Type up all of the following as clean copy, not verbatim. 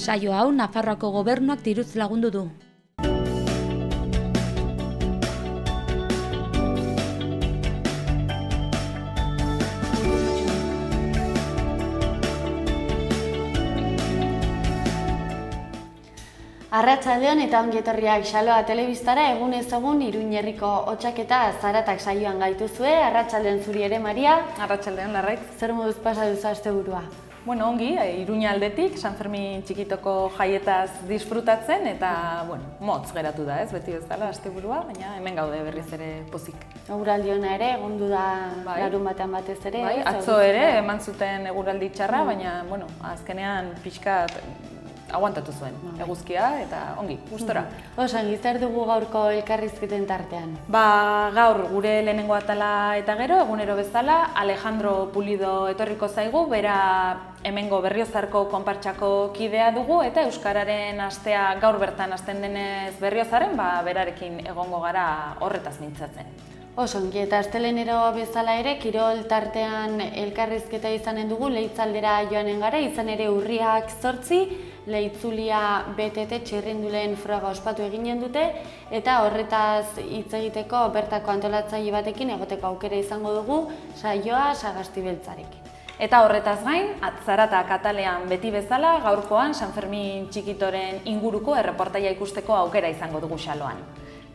Saio hau Nafarroako gobernuak diruz lagundu du. Arratsaldeon eta ongi etorriak Xaloa telebistara. Egunez egun Iruin herriko hotzaketa zaratak saioan gaituzue. Arratsaldeon zuri ere, Maria. Arratsaldeon, Larraitz. Zer moduz pasa duzu asteburua? Bueno, ongi, Iruin aldetik, San Fermin txikitoko jaietaz disfrutatzen eta, motz geratu da, ez, beti bezala asteburua, baina hemen gaude berriz ere pozik. Eguraldi ona ere, egondu da larun batean batez ere. Bai, atzo ere, eman zuten eguraldi txarra, baina, azkenean pixkat aguantatu zuen, eguzkia eta ongi, gustora. Osan, zer dugu gaurko elkarrizketen tartean? Gaur gure lehenengo atala eta gero, egunero bezala, Alejandro Pulido etorriko zaigu, bera hemengo Berriozarko konpartsako kidea dugu eta Euskararen astea gaur bertan hasten denez Berriozaren, berarekin egongo gara horretaz mintzatzen. Osongi, eta astelenero bezala ere, kirol tartean elkarrizketa izanen dugu, Leitzaldera joanen gara, izan ere urriak 8, Leitzulia BTT txirrinduleen froga ospatu eginen dute, eta horretaz hitz egiteko bertako antolatzaile batekin egoteko aukera izango dugu, saioa Sagasti Beltzarekin. Eta horretaz gain, Zarata katalean beti bezala, gaurkoan San Fermin txikitoren inguruko erreportaia ikusteko aukera izango dugu Xaloan.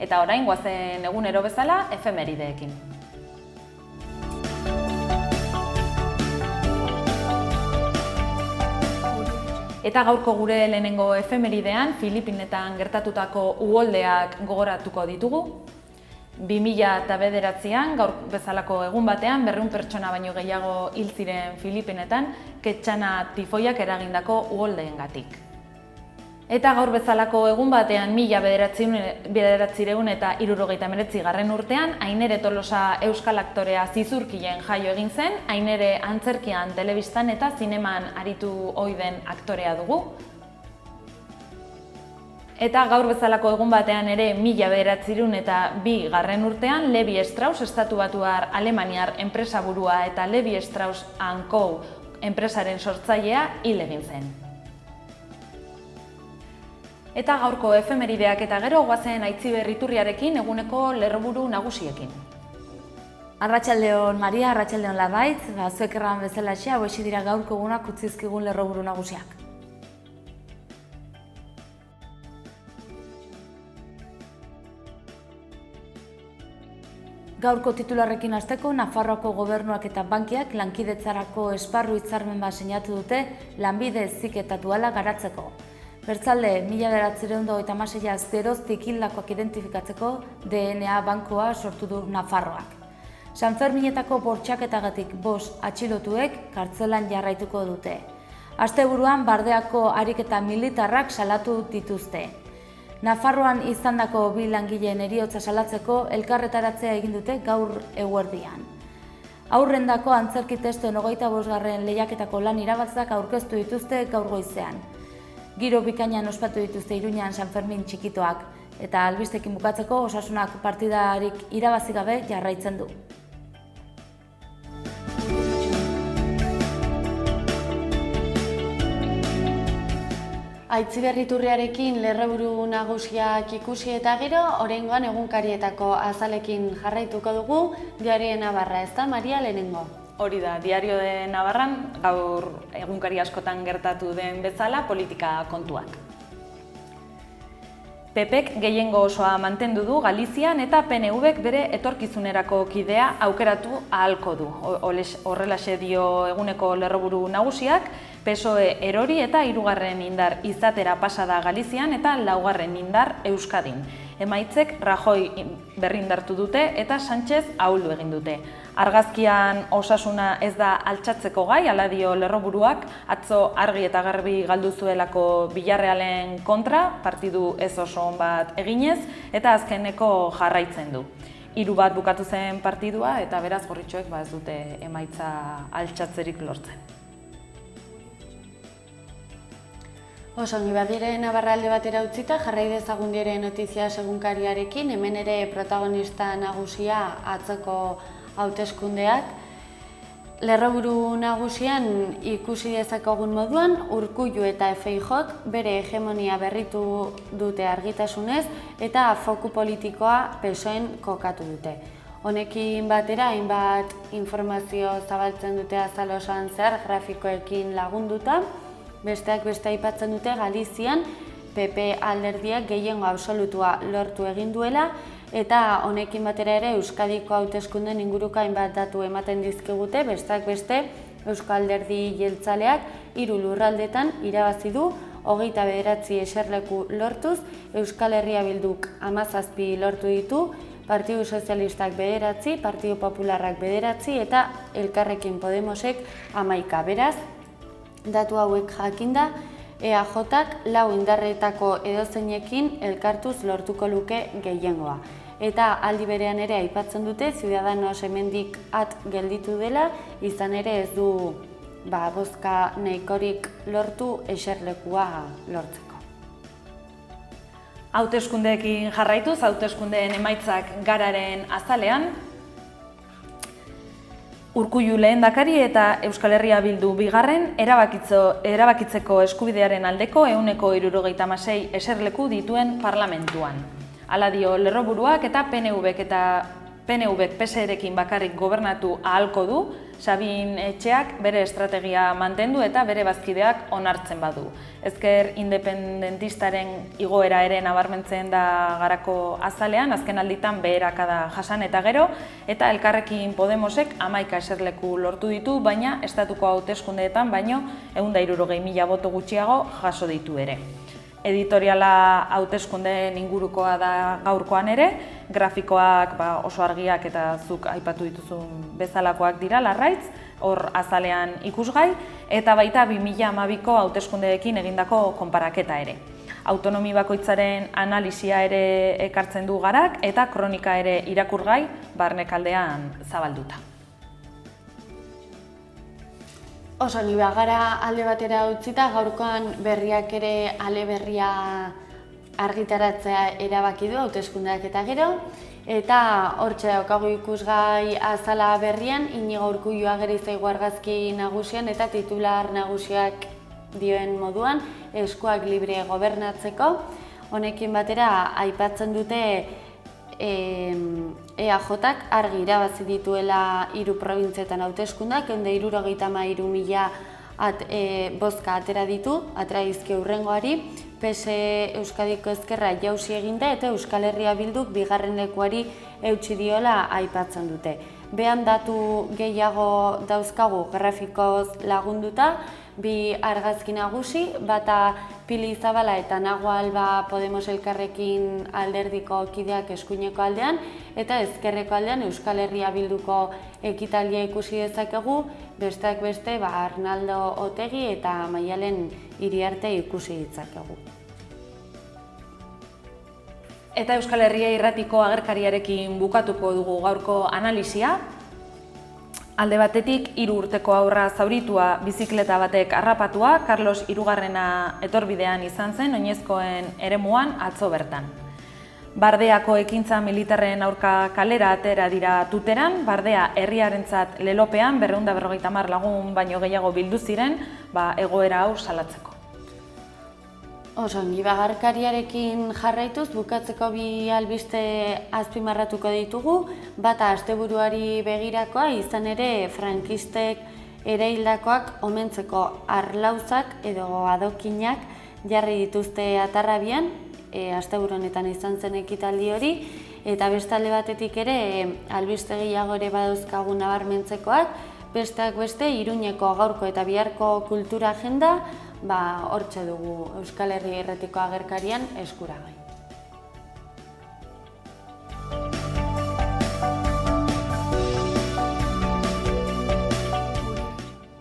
Eta orain goazen egunero bezala, efemerideekin. Eta gaurko gure lehenengo efemeridean, Filipinetan gertatutako uholdeak gogoratuko ditugu. 2009an, gaur bezalako egun batean, 200 pertsona baino gehiago hil ziren Filipinetan, ketxana tifoiak eragindako uholdeengatik. Eta gaur bezalako egun batean 1979 urtean, Ainere Tolosa euskal aktorea zizurkilen jaio egin zen, Ainere antzerkian, telebistan eta zineman aritu ohi den aktorea dugu. Eta gaur bezalako egun batean ere 1902 urtean, Levi Strauss estatubatuar alemaniar enpresaburua eta Levi Strauss & Co. enpresaren sortzailea hil egin zen. Eta gaurko efemerideak eta gero goazen Aitziber Iturriarekin eguneko lerroburu nagusiekin. Arratsaldeon Maria, arratsaldeon Larraitz, zuek erran bezalaxe, hauexi dira gaurko egunak utzi dizkigun lerroburu nagusiak. Gaurko titularrekin hasteko, Nafarroako gobernuak eta bankiak lankidetzarako esparru hitzarmen bat sinatu dute lanbide heziketatuala garatzeko. Bertzalde, 1926az geroztik hildakoak identifikatzeko DNA bankoa sortu du Nafarroak. San Ferminetako bortxaketagatik 5 atxilotuek kartzelan jarraituko dute. Asteburuan Bardeako ariketa militarrak salatu dituzte. Nafarroan izandako 2 langileen heriotza salatzeko elkarretaratzea egin dute gaur eguerdian. Aurrendako antzerki testoen 25. lehiaketako lan irabazak aurkeztu dituzte gaur goizean. Giro bikainan ospatu dituzte Iruñan San Fermin txikitoak, eta albistekin bukatzeko Osasunak partidarik irabazi gabe jarraitzen du. Aitziber Iturriarekin lerroburu nagusiak ikusi eta gero, oraingoan egunkarietako azalekin jarraituko dugu, Diario de Navarra, ezta Maria lehenengo? Hori da, Diario de Navarran, gaur egunkari askotan gertatu den bezala, politika kontuak. PPek gehiengo osoa mantendu du Galizian eta PNVek bere etorkizunerako kidea aukeratu ahalko du. Horrelaxe dio eguneko lerroburu nagusiak, PSOE erori eta 3. indar izatera pasa da Galizian eta 4. indar Euskadin. Emaitzek Rajoy berrindartu dute eta Sánchez ahuldu egin dute. Argazkian Osasuna ez da altxatzeko gai, hala dio lerroburuak, atzo argi eta garbi galdu zuelako Villarrealen kontra, partidu ez oso on bat eginez, eta azkeneko jarraitzen du. 3-1 bukatu zen partidua eta beraz gorritxoek ez dute emaitza altxatzerik lortzen. Osongi, Diario de Navarra alde batera utzita, jarrai dezagun Diario de Noticias egunkariarekin, hemen ere protagonista nagusia atzoko hauteskundeak. Lerroburu nagusian ikusi dezakegun moduan, Urkullu eta FEIJOk bere hegemonia berritu dute argitasunez eta foku politikoa PSOEn kokatu dute. Honekin batera, hainbat informazio zabaltzen dute azal osoan zehar grafikoekin lagunduta, besteak beste aipatzen dute Galizian PP alderdiak gehiengo absolutua lortu egin duela, eta honekin batera ere Euskadiko hauteskundeen inguruko hainbat datu ematen dizkigute, besteak beste Euskal Alderdi Jeltzaleak 3 lurraldetan irabazi du 29 eserleku lortuz, Euskal Herria Bilduk 17 lortu ditu, Partidu Sozialistak 9, Partidu Popularrak 9 eta Elkarrekin Podemosek 11. Beraz, datu hauek jakinda, EAJak 4 indarretako edozeinekin elkartuz lortuko luke gehiengoa. Eta aldi berean ere aipatzen dute, Ciudadanos hemendik at gelditu dela, izan ere ez du bozka nahikorik lortu eserlekua lortzeko. Hauteskundeekin jarraituz, hauteskundeen emaitzak gararen azalean, Urkullu lehendakari eta Euskal Herria Bildu bigarren erabakitzeko eskubidearen aldeko 76 eserleku dituen parlamentuan. Hala dio lerroburuak eta PNVk PSE-rekin bakarrik gobernatu ahalko du, Sabin Etxeak bere estrategia mantendu eta bere bazkideak onartzen badu. Ezker independentistaren igoera ere nabarmentzen da garako azalean, azken alditan beherakada jasan eta gero, eta Elkarrekin Podemosek 11 eserleku lortu ditu, baina estatuko hauteskundeetan baino 160.000 boto gutxiago jaso ditu ere. Editoriala hauteskundeen ingurukoa da gaurkoan ere, grafikoak oso argiak eta zuk aipatu dituzun bezalakoak dira larraitz, hor azalean ikusgai, eta baita 2012ko hauteskundeekin egindako konparaketa ere. Autonomi bakoitzaren analisia ere ekartzen du garak eta kronika ere irakurgai barnekaldean zabalduta. Oso, ni bagara alde batera utzita, gaurkoan berriak ere ale berria argitaratzea erabaki du hauteskundeak eta gero, eta hortxe daukagu ikusgai azala berrian, Inigo Urkullu ageri zaigu argazki nagusian eta titular nagusiak dioen moduan, eskuak libre gobernatzeko. Honekin batera aipatzen dute EAJak argi irabazi dituela 3 probintzietan hauteskundak, 173.000 bozka atera dizkie hurrengoari, PSE Euskadiko Ezkerra jausi eginda eta Euskal Herria Bilduk bigarren lekuari eutsi diola aipatzen dute. Behan datu gehiago dauzkagu grafikoz lagunduta, 2 argazki nagusi, bata Pili Zabala eta Nago Alba Podemos Elkarrekin alderdiko kideak eskuineko aldean, eta ezkerreko aldean Euskal Herria Bilduko ekitaldia ikusi dezakegu, besteak beste Arnaldo Otegi eta Maialen Iriarte ikusi ditzakegu. Eta Euskal Herria Irratiko agerkariarekin bukatuko dugu gaurko analisia. Alde batetik, 3 urteko haurra zauritua bizikleta batek harrapatua, Carlos Hirugarrena etorbidean izan zen, oinezkoen eremuan atzo bertan. Bardeako ekintza militarren aurka kalera atera dira Tuteran, Bardea herriarentzat lelopean 250 lagun baino gehiago bildu ziren, egoera hau salatzeko. Osongi, agerkariarekin jarraituz, bukatzeko 2 albiste azpimarratuko ditugu, bata asteburuari begirakoa, izan ere frankistek eraildakoak omentzeko arlauzak edo adokinak jarri dituzte Atarrabian, asteburu honetan izan zen ekitaldi hori, eta beste alde batetik ere albiste gehiago ere badauzkagu nabarmentzekoak, besteak beste Iruñeko gaurko eta biharko kultura agenda, hortxe dugu Euskal Herria Irratiko agerkarian eskuragai.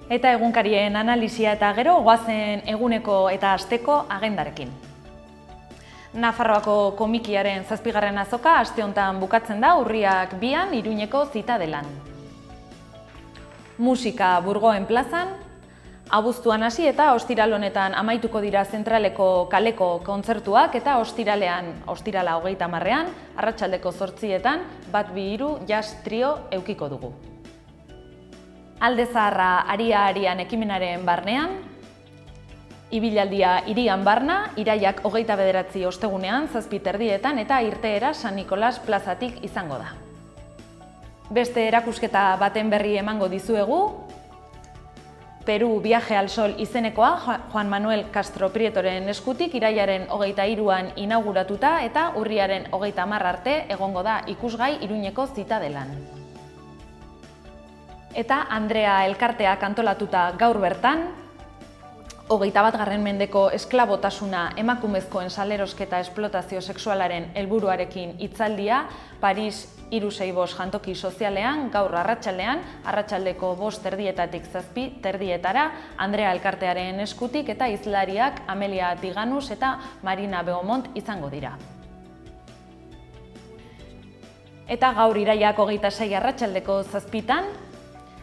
Eta egunkarien analisia eta gero goazen eguneko eta asteko agendarekin. Nafarroako komikiaren 7. azoka aste honetan bukatzen da, urriak 2an Iruñeko Zitadelan. Musika Burgoen plazan, abuztuan hasi eta ostiral honetan amaituko dira zentraleko kaleko kontzertuak eta ostirala 30ean, arratsaldeko 8etan, 1-2-3 jazz trio eukiko dugu. Alde Zaharra aria-arian ekimenaren barnean, ibilaldia hirian barna, iraiak 29 ostegunean, 7:30 eta irteera San Nikolas plazatik izango da. Beste erakusketa baten berri emango dizuegu, Peru Viaje al Sol izenekoa Juan Manuel Castro Prietoren eskutik irailaren 23an inauguratuta eta urriaren 30 arte egongo da ikusgai Iruñeko Zitadelan. Eta Andrea elkarteak antolatuta gaur bertan, 21. mendeko esklabotasuna emakumezkoen salerosketa esplotazio sexualaren helburuarekin hitzaldia Paris 365 jantoki sozialean gaur arratsaldean, arratsaldeko 5:30 7:30 Andrea elkartearen eskutik eta hizlariak Amelia Tiganus eta Marina Beomont izango dira. Eta gaur irailak 26 arratsaldeko 7:00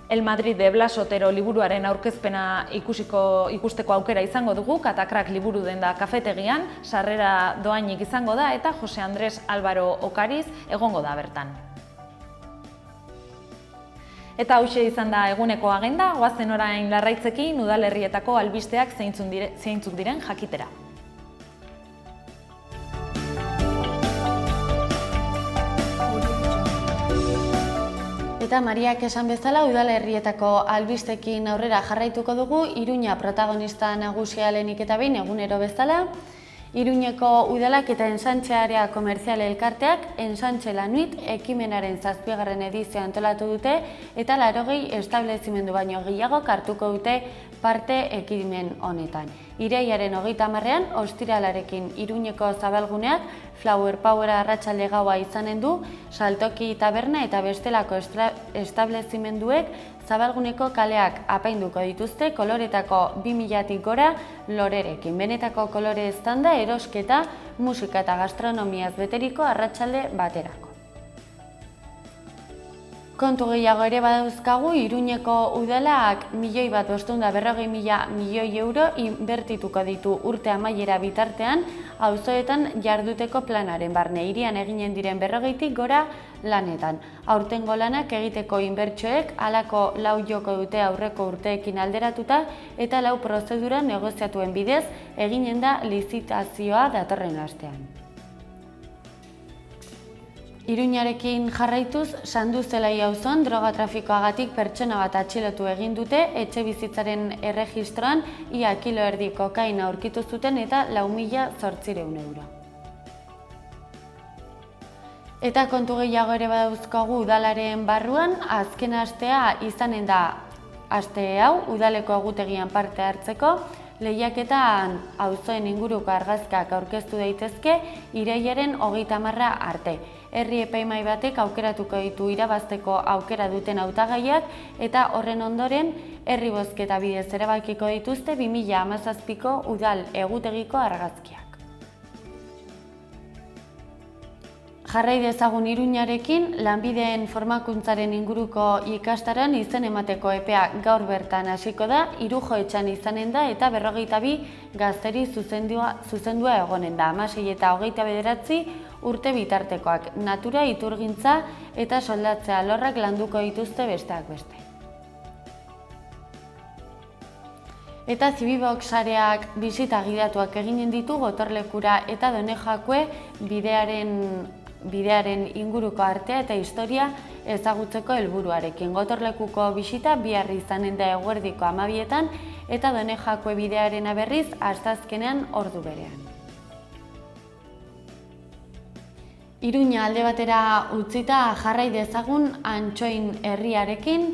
El Madrid de Blas Otero liburuaren aurkezpena ikusteko aukera izango dugu, Katakrak liburu denda kafetegian, sarrera doainik izango da eta Jose Andres Álvaro Okariz egongo da bertan. Eta hauxe izan da eguneko agenda, goazen orain larraitzekin udalerrietako albisteak zeintzuk diren jakitera. Eta Mariak esan bezala, udalerrietako albistekin aurrera jarraituko dugu, Iruña protagonista nagusia lehenik eta behin egunero bezala. Iruñeko udalak eta Ensanche Area Komerzial Elkarteak Ensanche Lanuit ekimenaren 7. edizioa antolatu dute eta 80 establezimendu baino gehiago hartuko dute parte ekimen honetan. Irailaren 30ean, ostiralarekin Iruñeko zabalguneak Flower Power arratsalde gaua izanen du, saltoki taberna eta bestelako establezimenduek zabalguneko kaleak apainduko dituzte koloretako 2000-tik gora lorerekin. Benetako kolore estanda, erosketa, musika eta gastronomiaz beteriko arratsalde baterako. Kontu gehiago ere badauzkagu, Iruñeko udalak 1.540.000 milioi euro inbertituko ditu urte amaiera bitartean auzoetan jarduteko planaren barne. Hirian eginen diren 40-tik gora lanetan. Aurtengo lanak egiteko inbertsioek halako 4 joko dute aurreko urteekin alderatuta eta 4 prozedura negoziatuen bidez eginen da lizitazioa datorren astean. Iruñarekin jarraituz, Sanduzelai auzon droga trafikoagatik pertsona bat atxilotu egin dute, etxebizitzaren erregistroan ia kilo erdi kokaina aurkitu zuten eta 4.800 euro. Eta kontu gehiago ere badauzkagu udalaren barruan, azken astea izanen da aste hau, udaleko egutegian parte hartzeko, lehiaketan auzoen inguruko argazkak aurkeztu daitezke irailaren 30 arte. Herri epaimahai batek aukeratuko ditu irabazteko aukera duten hautagaiak eta horren ondoren herri bozketa bidez erabakiko dituzte 2017ko udal egutegiko argazkiak. Jarrai dezagun Iruñarekin, lanbideen formakuntzaren inguruko ikastaran izen emateko epea gaur bertan hasiko da, Irujoetxan izanen da eta 42 gazteri zuzendua egonen da, 16 eta 29 urte bitartekoak, natura, iturgintza eta soldatzea alorrak landuko dituzte besteak beste. Eta Zibibox sareak bisita gidatuak eginen ditu Gotorlekura eta Donejakue bidearen inguruko artea eta historia ezagutzeko helburuarekin. Gotorlekuko bisita bihar izanen da eguerdiko 12etan eta Donejakue bidearen berriz asteazkenean ordu berean. Iruña alde batera utzita jarrai dezagun Antxoin herriarekin,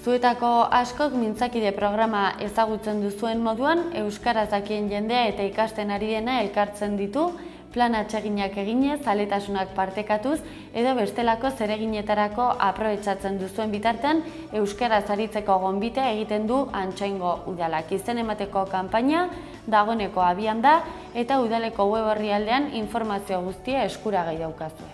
zuetako askok mintzakide programa ezagutzen duzuen moduan, euskaraz dakien jendea eta ikasten ari dena elkartzen ditu, plan atseginak eginez, zaletasunak partekatuz, edo bestelako zereginetarako aprobetxatzen duzuen bitartean, euskaraz aritzeko gonbitea egiten du Antxoingo udalak. Izen emateko kanpaina dagoeneko abian da eta udaleko web orrialdean informazio guztia eskuragai daukazue.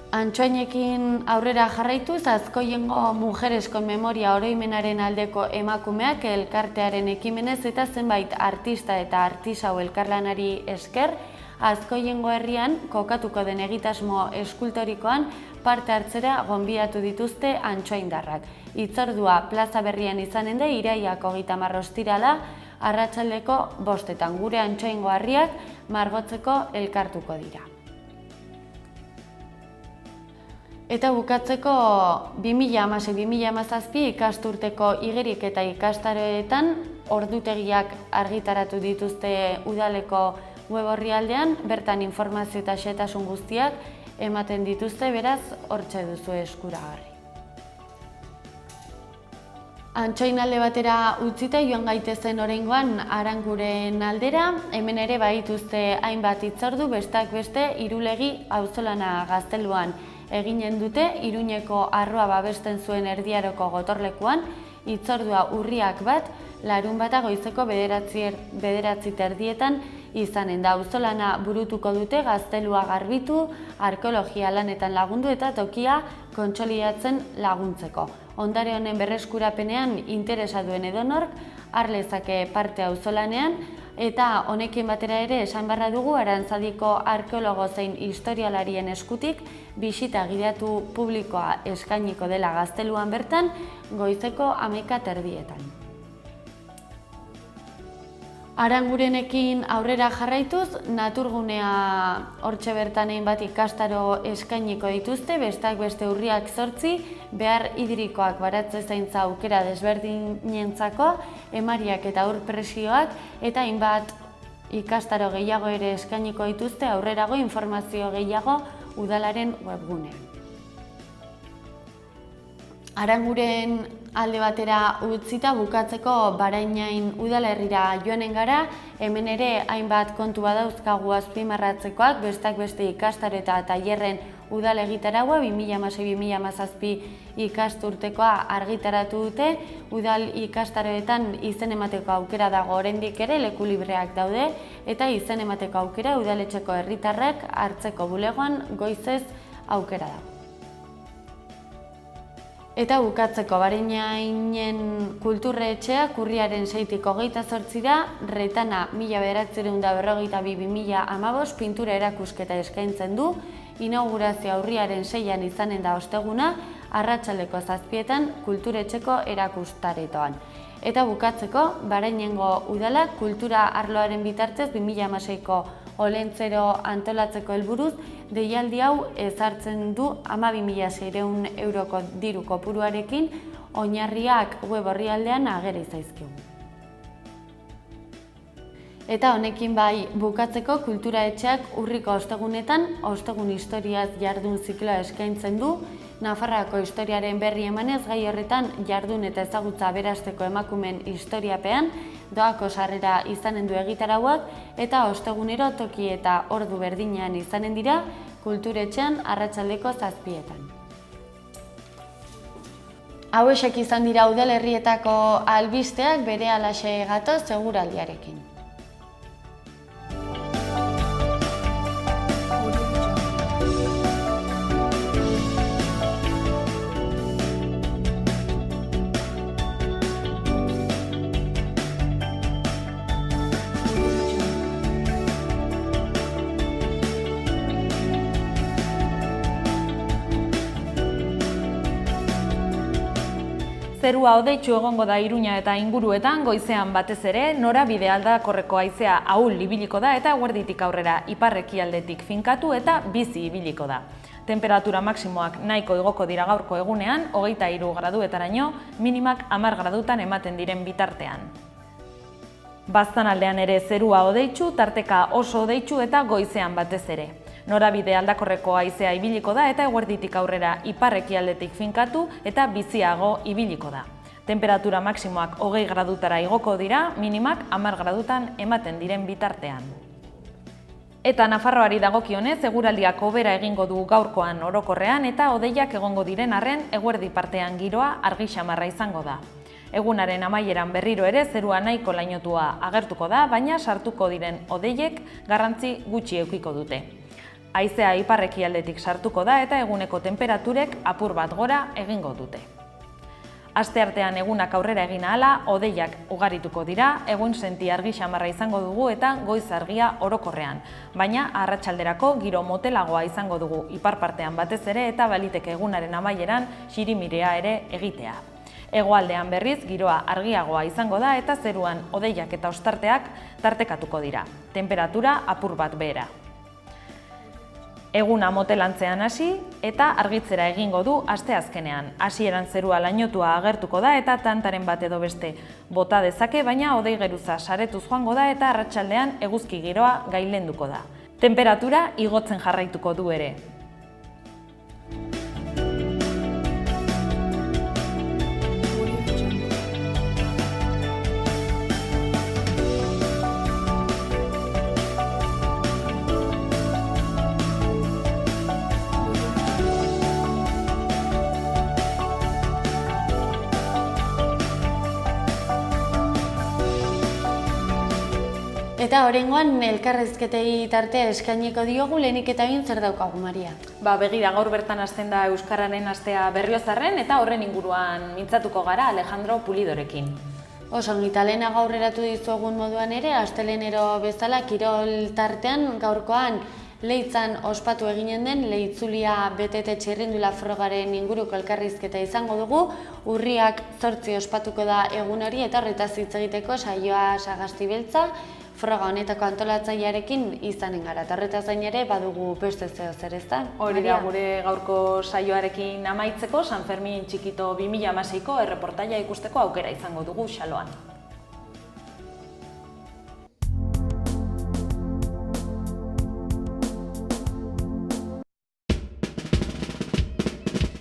Antxoinekin aurrera jarraituz, Azkoiengo Mujeres con Memoria oroimenaren aldeko emakumeak elkartearen ekimenez eta zenbait artista eta artisau elkarlanari esker, Azkoiengo herrian kokatuko den egitasmo eskultorikoan parte hartzera gonbidatu dituzte antxoindarrak. Hitzordua plaza berrian izanen da irailak 30 ostirala, arratsaldeko 5etan gure antxoingo harriak margotzeko elkartuko dira. Eta bukatzeko 2016-2017 ikasturteko igerik eta ikastaroetan ordutegiak argitaratu dituzte udaleko web orrialdean, bertan informazio eta xehetasun guztiak ematen dituzte, beraz, hortxe duzu eskuragarri. Antxoin alde batera utzita joan gaitezen oraingoan Aranguren aldera, hemen ere badituzte hainbat hitzordu, besteak beste Irulegi auzolana Gazteluan eginen dute, Iruñeko arroa babesten zuen erdiaroko gotorlekuan, hitzordua urriak 1, larunbata goizeko 9:30 izanen da. Auzolana burutuko dute Gaztelua garbitu, arkeologia lanetan lagundu eta tokia kontsolidatzen laguntzeko. Ondare honen berreskurapenean interesa duen edonork har lezake parte auzolanean, eta honekin batera ere esan beharra dugu Arantzadiko arkeologo zein historialarien eskutik bisita gidatu publikoa eskainiko dela Gazteluan bertan goizeko 11:30. Arangurenekin aurrera jarraituz, naturgunea hortxe bertan hainbat ikastaro eskainiko dituzte, besteak beste urriak 8, behar hidrikoak baratze zaintza aukera desberdinentzako, emariak eta ur presioak, eta hainbat ikastaro gehiago ere eskainiko dituzte, aurrerago informazio gehiago udalaren webgunean. Aranguren alde batera utzita bukatzeko Barainain udalerrira joanen gara, hemen ere hainbat kontu badauzkagu azpimarratzekoak, besteak beste ikastaro eta tailerren udal egitaraua 2016-2017 ikasturtekoa argitaratu dute, udal ikastaroetan izen emateko aukera dago oraindik ere, leku libreak daude, eta izen emateko aukera udaletxeko herritarrak hartzeko bulegoan goizez aukera dago. Eta bukatzeko Barainainen kulturretxeak urriaren 6-tik 28-ra Retana 1942-2015 pintura erakusketa eskaintzen du, inaugurazioa urriaren 6-an izanen da osteguna, arratsaldeko 7etan kulturetxeko erakustaretoan. Eta bukatzeko Barainengo udalak kultura arloaren bitartez 2016ko Olentzero antolatzeko helburuz, deialdi hau ezartzen du 12.600 euroko diru kopuruarekin, oinarriak web orrialdean ageri zaizkigu. Eta honekin bai bukatzeko kultura etxeak urriko ostegunetan, ostegun historiaz jardun zikloa eskaintzen du, Nafarroako historiaren berri emanez gai horretan jardun eta ezagutza aberasteko emakumeen historiapean, doako sarrera izanen du egitarauak eta ostegunero toki eta ordu berdinean izanen dira kulturetxean arratsaldeko 7etan. Hauexek izan dira udalerrietako albisteak, berehalaxe gatoz seguraldiarekin. Zerua hodeitsu egongo da Iruña eta inguruetan, goizean batez ere, norabide aldakorreko haizea ahul ibiliko da eta eguerditik aurrera ipar-ekialdetik finkatu eta bizi ibiliko da. Temperatura maksimoak nahiko igoko dira gaurko egunean, 23 graduetaraino, minimak 10 gradutan ematen diren bitartean. Baztanaldean ere zerua hodeitsu, tarteka oso hodeitsu eta goizean batez ere. Norabide aldakorreko haizea ibiliko da eta eguerditik aurrera ipar-ekialdetik finkatu eta biziago ibiliko da. Temperatura maksimoak 20 gradutara igoko dira, minimak 10 gradutan ematen diren bitartean. Eta Nafarroari dagokionez, eguraldiak hobera egingo du gaurkoan orokorrean eta hodeiak egongo diren arren eguerdi partean giroa argi xamarra izango da. Egunaren amaieran berriro ere zerua nahiko lainotua agertuko da, baina sartuko diren hodeiek garrantzi gutxi edukiko dute. Haizea ipar-ekialdetik sartuko da eta eguneko temperaturek apur bat gora egingo dute. Asteartean egunak aurrera egin ahala, hodeiak ugarituko dira, egun senti argi xamarra izango dugu eta goiz argia orokorrean. Baina arratsalderako giro motelagoa izango dugu ipar partean batez ere eta baliteke egunaren amaieran xirimirea ere egitea. Hegoaldean berriz giroa argiagoa izango da eta zeruan hodeiak eta ostarteak tartekatuko dira. Temperatura apur bat behera. Eguna motelantzean hasi eta argitzera egingo du asteazkenean. Hasieran zerua lainotua agertuko da eta tantaren bat edo beste bota dezake, baina hodei geruza saretuz joango da eta arratsaldean eguzki giroa gailenduko da. Temperatura igotzen jarraituko du ere. Eta oraingoan elkarrizketei tartea eskainiko diogu, lehenik eta behin zer daukagu, Maria? Begira, gaur bertan hasten da Euskararen astea Berriozarren eta horren inguruan mintzatuko gara Alejandro Pulidorekin. Oso ongi, eta lehenago aurreratu dizuegun moduan ere, astelenero bezala kirol tartean gaurkoan Leitzan ospatu eginen den Leitzulia BTT txirrindula frogaren inguruko elkarrizketa izango dugu. Urriak 8 ospatuko da egun hori eta horretaz hitz egiteko saioa Sagasti Beltza froga honetako antolatzailearekin izanen gara. Eta horretaz gain ere badugu beste zer, ezta? Hori da, gure gaurko saioarekin amaitzeko San Fermin txikito 2016ko erreportaia ikusteko aukera izango dugu Xaloan.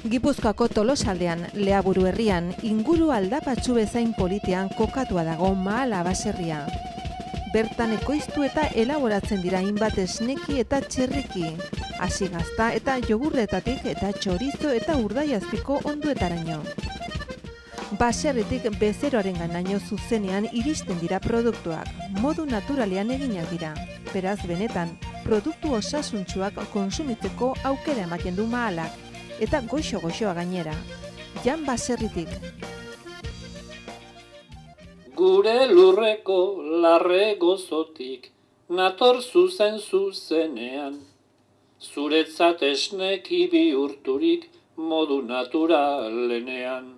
Gipuzkoako Tolosaldean, Leaburu herrian, inguru aldapatsu bezain politean kokatua dago Mahala baserria. Bertan ekoiztu eta elaboratzen dira hainbat esneki eta txerriki, hasi gazta eta jogurretatik eta txorizo eta urdaiazpiko onduetaraino. Baserritik bezeroaren ganaino zuzenean iristen dira produktuak, modu naturalean eginak dira. Beraz, benetan, produktu osasuntsuak konsumitzeko aukera ematen du Mahalak, eta goxo-goxoa gainera. Jan Baserritik. Gure lurreko larre gozotik, nator zuzenean. Zuretzat esneki bihurturik modu naturalenean.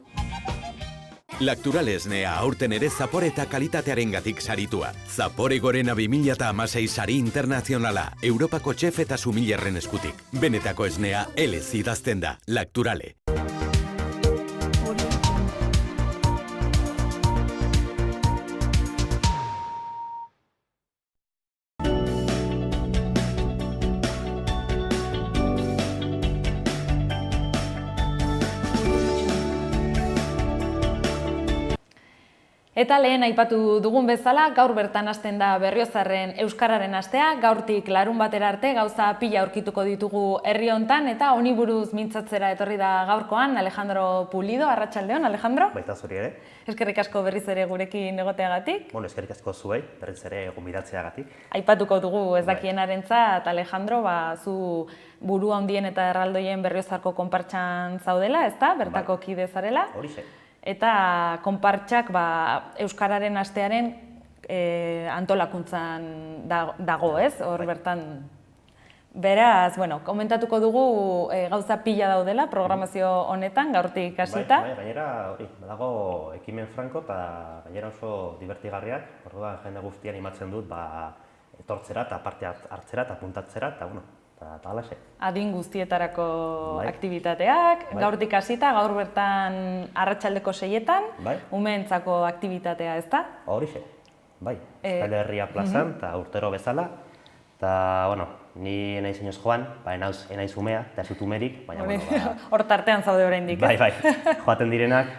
Lacturale esnea aurten ere zapore eta kalitatearengatik saritua. Zapore Gorena 2016 sari internazionala, Europako txef eta sumillerren eskutik. Benetako esnea elez idazten da, Lacturale. Eta lehen aipatu dugun bezala, gaur bertan hasten da Berriozarren Euskararen astea, gaurtik larun batera arte gauza pila aurkituko ditugu herri hontan eta honi buruz mintzatzera etorri da gaurkoan Alejandro Pulido. Arratsaldeon, Alejandro. Baita zuri ere. Eskerrik asko berriz ere gurekin egoteagatik. Eskerrik asko zuei, berriz ere gonbidatzeagatik. Aipatuko dugu ez dakienarentzat, Alejandro, zu buru handien eta erraldoien Berriozarko konpartxan zaudela, ezta? Bertako kide zarela. Horixe. Eta konpartxak Euskararen astearen antolakuntzan dago, ez? Hor bertan. Beraz, komentatuko dugu gauza pila daudela programazio honetan, gaurtik hasita. Gainera, hori, badago ekimen franko eta gainera oso divertigarriak. Orduan jende guztian animatzen dut etortzera eta parte hartzera eta puntatzera eta eta alaxe. Adin guztietarako aktibitateak, gaurtik hasita, gaur bertan arratsaldeko 6etan, umeentzako aktibitatea, ezta? Horixe, bai. Euskal Herria plazan eta urtero bezala. Eta, ni enaiz inoz joan, enaiz umea, eta zut umerik, baina, hor tartean zaude oraindik, ez? Bai, joaten direnak,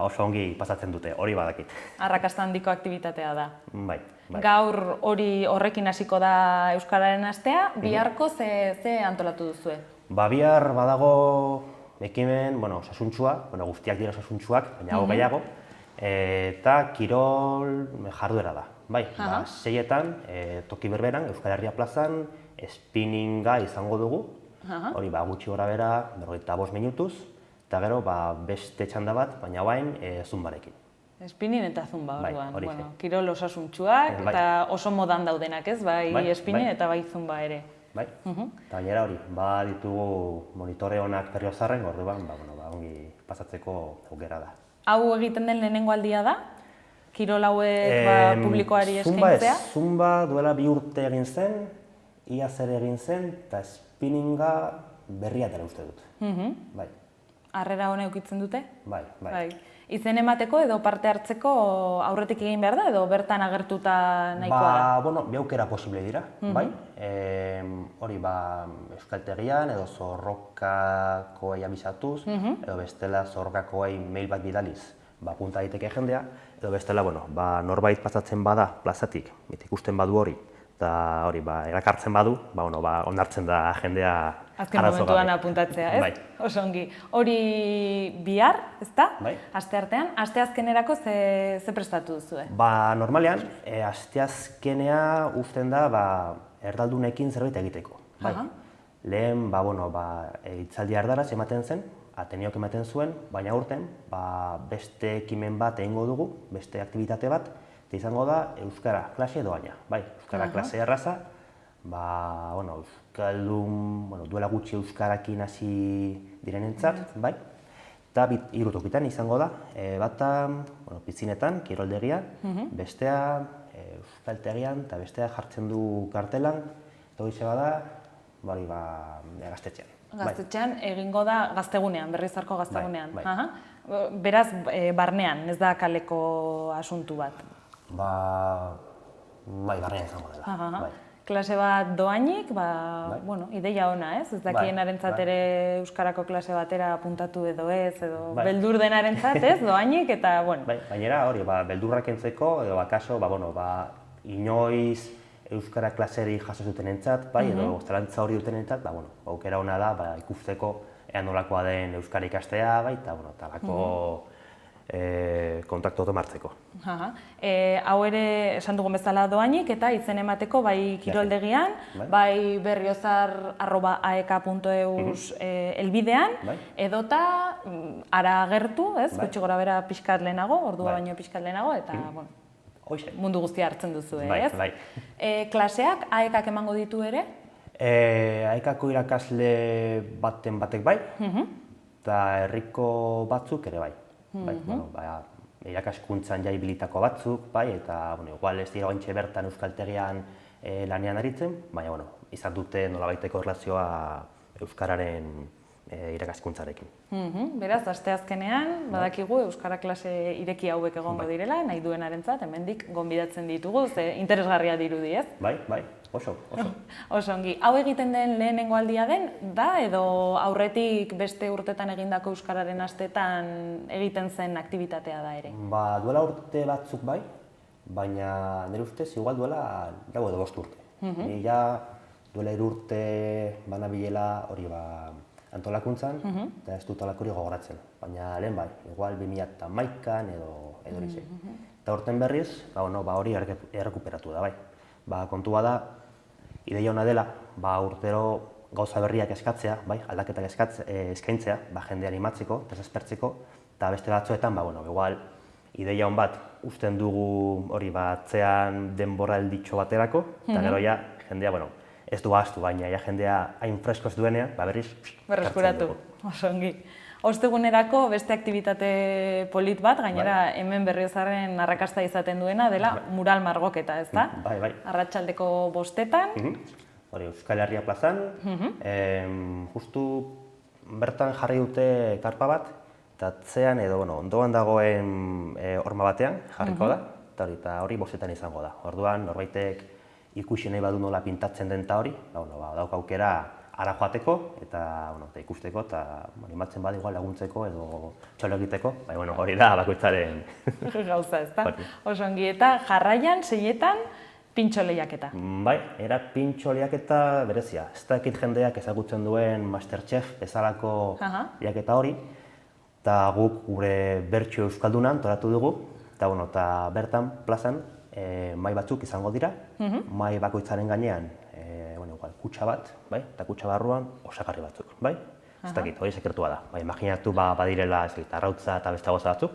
oso ongi pasatzen dute, hori badakit. Arrakasta handiko aktibitatea da. Bai. Gaur horrekin hasiko da Euskararen astea, biharko ze antolatu duzue? Bihar badago ekimen, osasuntsua, guztiak dira osasuntsuak, baina hau gehiago, eta kirol jarduera da. Bai, 6etan, toki berberan, Euskal Herria plazan, spinninga izango dugu, hori gutxi gora bera, 45 minutuz, eta gero beste txanda bat, baina guain zumbarekin. Spinning eta zumba, Bai, orduan. horixe. Bueno, kirol osasuntsuak Bai. eta oso modan daudenak, ez? Bai, Bai, spinning bai. eta bai zumba ere. Bai, eta gainera hori, ditugu monitore honak Berriozarren, orduan, ongi pasatzeko aukera da. Hau egiten den lehenengo aldia da? Kirol hauek publikoari eskaintzea? Zumba duela 2 urte egin zen, ia zer egin zen, eta spinninga berria dela uste dut. Bai, Harrera hona eukitzen dute? bai. Izen emateko edo parte hartzeko aurretik egin behar da edo bertan agertuta nahikoa da? Bi aukera posible dira, bai. Hori, euskaltegian edo zorrokakoei abisatuz, edo bestela zorrokakoei mail bat bidaliz, punta daiteke jendea, edo bestela, norbait pasatzen bada plazatik, ikusten badu hori, eta hori, erakartzen badu, onartzen da jendea Azken momentuan apuntatzea, ez? Bai. Oso ongi. Hori bihar, ezta? Bai. Asteartean, asteazkenerako ze prestatu duzue? Normalean, asteazkenea uzten da erdaldunekin zerbait egiteko. Bai. Lehen, hitzaldi erdaraz ematen zen, Ateneok ematen zuen, baina aurten beste ekimen bat egingo dugu, beste aktibitate bat, eta izango da euskara klase doaina. Bai, euskara klase erraza, euskaldun, duela gutxi euskarakin hasi direnentzat, bai, eta 3 tokitan izango da, bata pizinetan, kiroldegian, bestea euskaltegian, eta bestea jartzen du kartelan, eta hori bada, gaztetxean. Gaztetxean egingo da Gaztegunean, Berriozarko Gaztegunean. Bai. Beraz, barnean, ez da kaleko asuntu bat. Barnean izango dela. Klase bat doainik, ideia ona, ez? Ez dakienarentzat ere euskarako klase batera apuntatu edo ez, edo beldur denarentzat, ez? Doainik eta, bueno. Gainera hori, beldurrak entzeko, edo akaso, inoiz euskara klaseri jaso zutenentzat, edo zalantza hori dutenentzat, aukera ona da ikusteko ea nolakoa den euskara ikastea, eta talako kontaktu automartzeko. Hau ere esan dugun bezala doainik eta izen emateko bai kiroldegian, bai berriozar@aek.eus helbidean, edota ara agertu, gutxi gora bera pixkat lehenago, ordua baino pixkat lehenago, eta mundu guztia hartzen duzu, ez? Klaseak AEKak emango ditu ere? AEKako irakasle batek bai, eta herriko batzuk ere bai. Irakaskuntzan jaibilitako batzuk, eta igual ez dira ointxe bertan euskaltegian lanean aritzen, baina izan dute nolabaiteko erlazioa euskararen irakaskuntzarekin. Beraz, asteazkenean, badakigu euskara klase ireki hauek egongo direla, nahi duenarentzat, hemendik gonbidatzen ditugu, ze interesgarria dirudi, ez? Bai, oso. Oso ongi. Hau egiten den lehenengo aldia den, da, edo aurretik beste urtetan egindako euskararen astetan egiten zen aktibitatea da ere? Duela urte batzuk bai, baina nire ustez igual duela 4 edo 5 urte. Ja duela 3 urte banabilela hori antolakuntzan, eta ez dut alako hori gogoratzen. Baina lehen bai, igual 2011an edo hori zen. Eta urten berriz, hori errekuperatu da bai. Kontua da, ideia hona dela, urtero gauza berriak eskatzea, aldaketak eskaintzea, jendea animatzeko, eta espertzeko, eta beste batzuetan, igual, ideia hon bat uzten dugu hori atzean denboralditxo baterako, eta gero ja, jendea, ez du ahaztu, baina ja jendea hain fresko ez duenean, berriz berreskuratu, oso ongi. Ostegunerako beste aktibitate polit bat, gainera hemen Berriozarren arrakasta izaten duena, dela mural margoketa, ez da? Bai. Arratsaldeko 5etan. Hori, Euskal Herria plazan, justu bertan jarri dute karpa bat, eta atzean edo ondoan dagoen horma batean jarriko da, eta hori 5etan izango da. Orduan, norbaitek ikusi nahi badu nola pintatzen den eta hori, dauka aukera ara joateko eta ikusteko eta animatzen bada igual laguntzeko edo txalo egiteko, hori da bakoitzaren gauza, ezta? Oso ongi, eta jarraian, 6etan, pintxo lehiaketa. Bai, era pintxo lehiaketa berezia. Ez dakit jendeak ezagutzen duen Masterchef bezalako lehiaketa hori, eta guk gure bertso euskaldunan antolatu dugu, eta bertan plazan mahai batzuk izango dira, mahai bakoitzaren gainean kutxa bat, eta kutxa barruan osagarri batzuk, bai? ez dakit, hori sekretua da. Imaginatu badirela arrautza eta beste gauza batzuk,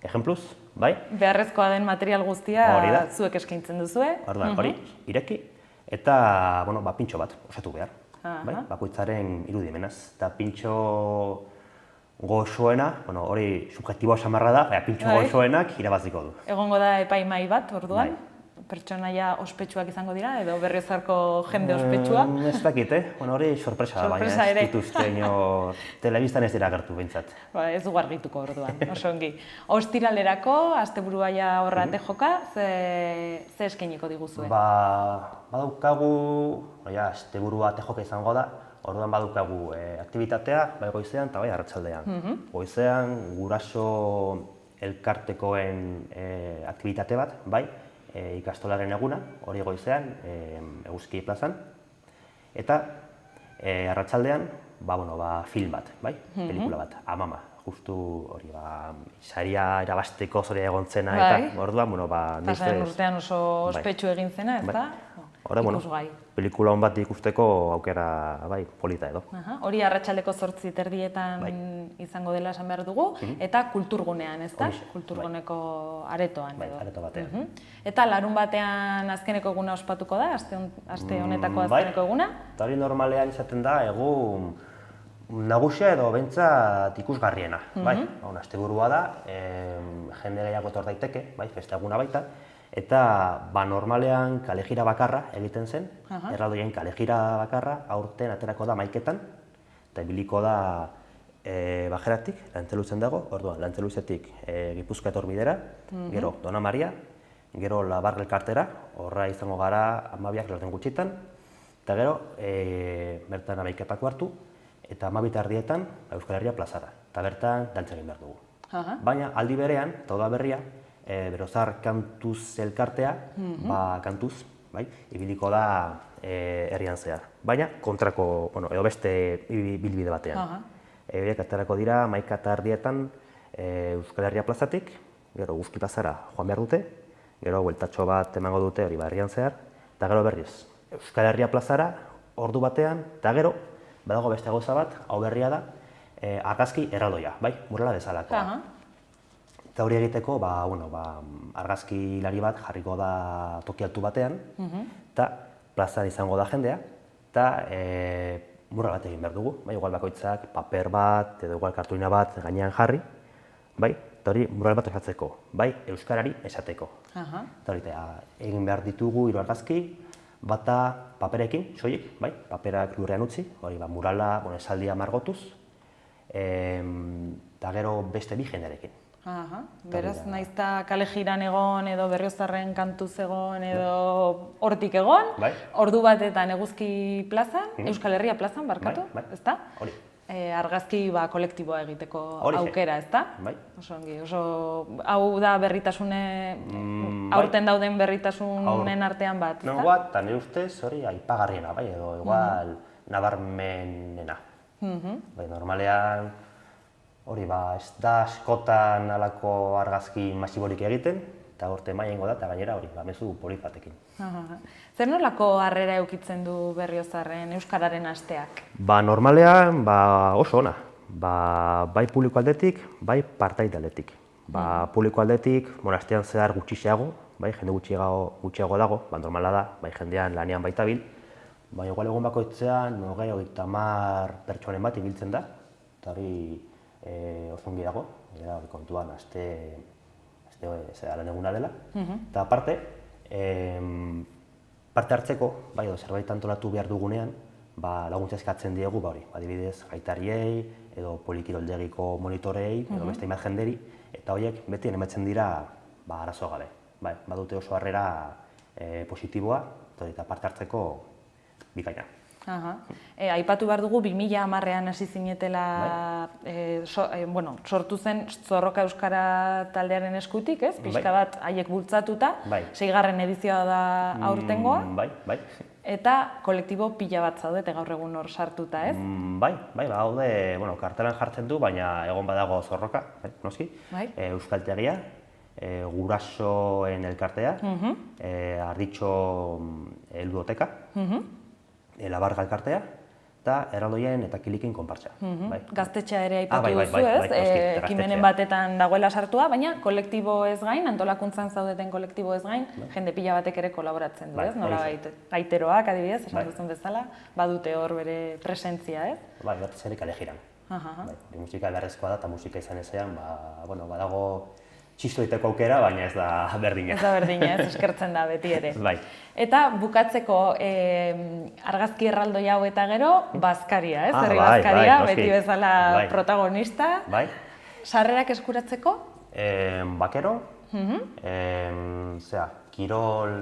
ejempluz, bai? Beharrezkoa den material guztia zuek eskaintzen duzue. Orduan, hori, ireki, eta pintxo bat osatu behar. Bakoitzaren irudimenaz. Eta pintxo gozoena, hori subjektiboa samarra da, pintxo gozoenak irabaziko du. Egongo da epaimahai bat, orduan? Pertsonaia ospetsuak izango dira, edo Berriozarko jende ospetsua? Ez dakit, hori sorpresa da, baina ez dituzte telebistan ez dira agertu behintzat. Ez dugu argituko orduan, oso ongi. Ostiralerako, asteburua horrate joka, ze eskainiko diguzue? Badaukagu, asteburua ate joka izango da, orduan badaukagu aktibitatea, bai goizean eta bai arratsaldean. Goizean guraso elkartekoen aktibitate bat, bai, ikastolaren eguna, hori goizean, Eguzki plazan, eta arratsaldean film bat, bai, pelikula bat, Amama, justu hori, saria irabazteko zoria egon zena, eta orduan, pasaren urtean oso ospetsu egin zena, ez da? Ikusgai. Pelikula hon bat ikusteko aukera polita edo. Hori arratsaldeko 8:00 izango dela esan behar dugu, eta kulturgunean, ez da? Kulturguneko aretoan. Bai, areto batean. Eta larun batean azkeneko eguna ospatuko da, aste honetako azkeneko eguna? Eta hori normalean izaten da, egun nagusia edo behintzat ikusgarriena. Asteburua da, jende gehiago etor daiteke, festa eguna baita, eta normalean kalejira bakarra egiten zen, erraldoien kalejira bakarra, aurten aterako da Maiketan, eta ibiliko da Bajeratik, Lantzeluzen dago, orduan Lantzeluzetik Gipuzkoa etorbidera, gero Dona Maria, gero Labarre elkartera, horra izango gara 12 gutxitan, eta gero bertan Maiketako hartu, eta 12:30 Euskal Herria plazara, eta bertan dantza egin behar dugu. Baina aldi berean, eta da berria, Berriozar kantuz elkartea, kantuz, ibiliko da herrian zehar. Baina kontrako, edo beste bilbide batean. Horiek aterako dira 11:30 Euskal Herria plazatik, gero Eguzki plazara joan behar dute, gero bueltatxo bat emango dute hori herrian zehar, eta gero berriz Euskal Herria plazara ordu batean, eta gero badago beste gauza bat, hau berria da, argazki erraldoia, murala bezalakoa. Eta hori egiteko, argazkilari bat jarriko da toki altu batean, eta plazan izango da jendea, eta mural bat egin behar dugu, igual bakoitzak paper bat edo igual kartulina bat gainean jarri, eta hori mural bat osatzeko, euskarari esateko. Eta hori egin behar ditugu 3 argazki, bata paperekin, soilik, paperak lurrean utzi, hori murala, esaldia margotuz, eta gero beste 2 jendearekin. Beraz, naizta kalejiran egon edo Berriozarren kantuz egon edo hortik egon, ordu batetan Eguzki plazan, Euskal Herria plazan, barkatu, ezta? Hori. Argazki kolektiboa egiteko aukera, ezta? Oso ongi, hau da berritasune, aurten dauden berritasunen artean bat, ezta? Nongoa, eta nire ustez hori aipagarriena, edo igual nabarmenena. Normalean, hori ez da askotan alako argazki masibolik egiten, eta horte maiengo da, eta gainera hori, mezu polit batekin. Zer nolako harrera eukitzen du Berriozarren Euskararen asteak? Normalean oso ona, bai publiko aldetik, bai partaide aldetik. Publiko aldetik, astean zehar gutxixeago, jende gutxiago dago, normala da, jendean lanean baitabil, igual egun bakoitzean 20-30 pertsonen bat ibiltzen da, eta hori oso ongi dago, kontuan aste lan eguna dela. Eta parte hartzeko, edo zerbait antolatu behar dugunean, laguntza eskatzen diegu, adibidez, gaitariei, edo polikiroldegiko monitorei, edo beste hainbat jenderi, eta horiek beti ematen dira arazo gabe. Badute oso harrera positiboa, eta parte hartzeko bikaina. Aipatu behar dugu, 2010an hasi zinetela sortu zen Zorroka Euskara taldearen eskutik, ez? Pixka bat haiek bultzatuta, 6. edizioa da aurtengoa. Eta kolektibo pila bat zaudete gaur egun hor sartuta, ez? Haude, kartelan jartzen du, baina egon badago Zorroka, noski, Euskaltegia, Gurasoen elkartea, Arditxo ludoteka, Labarga elkartea, eta erraldoien eta kilikin konpartsa. Gaztetxea ere aipatu bai, duzu, bai, ez? noski, Ekimenen gaztetxea. batetan dagoela sartua, baina kolektibo ez gain, antolakuntzan zaudeten kolektibo ez gain, jende pila batek ere kolaboratzen du, ez? Nola gaiteroak, adibidez, esan duzun bezala, badute hor bere presentzia, ez? Bai, batez ere kale jiran. Musika beharrezkoa da, eta musika izan ezean, badago txisto egiteko aukera, baina ez da berdina. Ez da berdina, ez eskertzen da beti ere. Bai. Eta bukatzeko argazki erraldoi hau eta gero, bazkaria, ez? Herri bai, bazkaria, noski. beti bezala Bai. protagonista. Bai. Sarrerak eskuratzeko? Bakero, kirol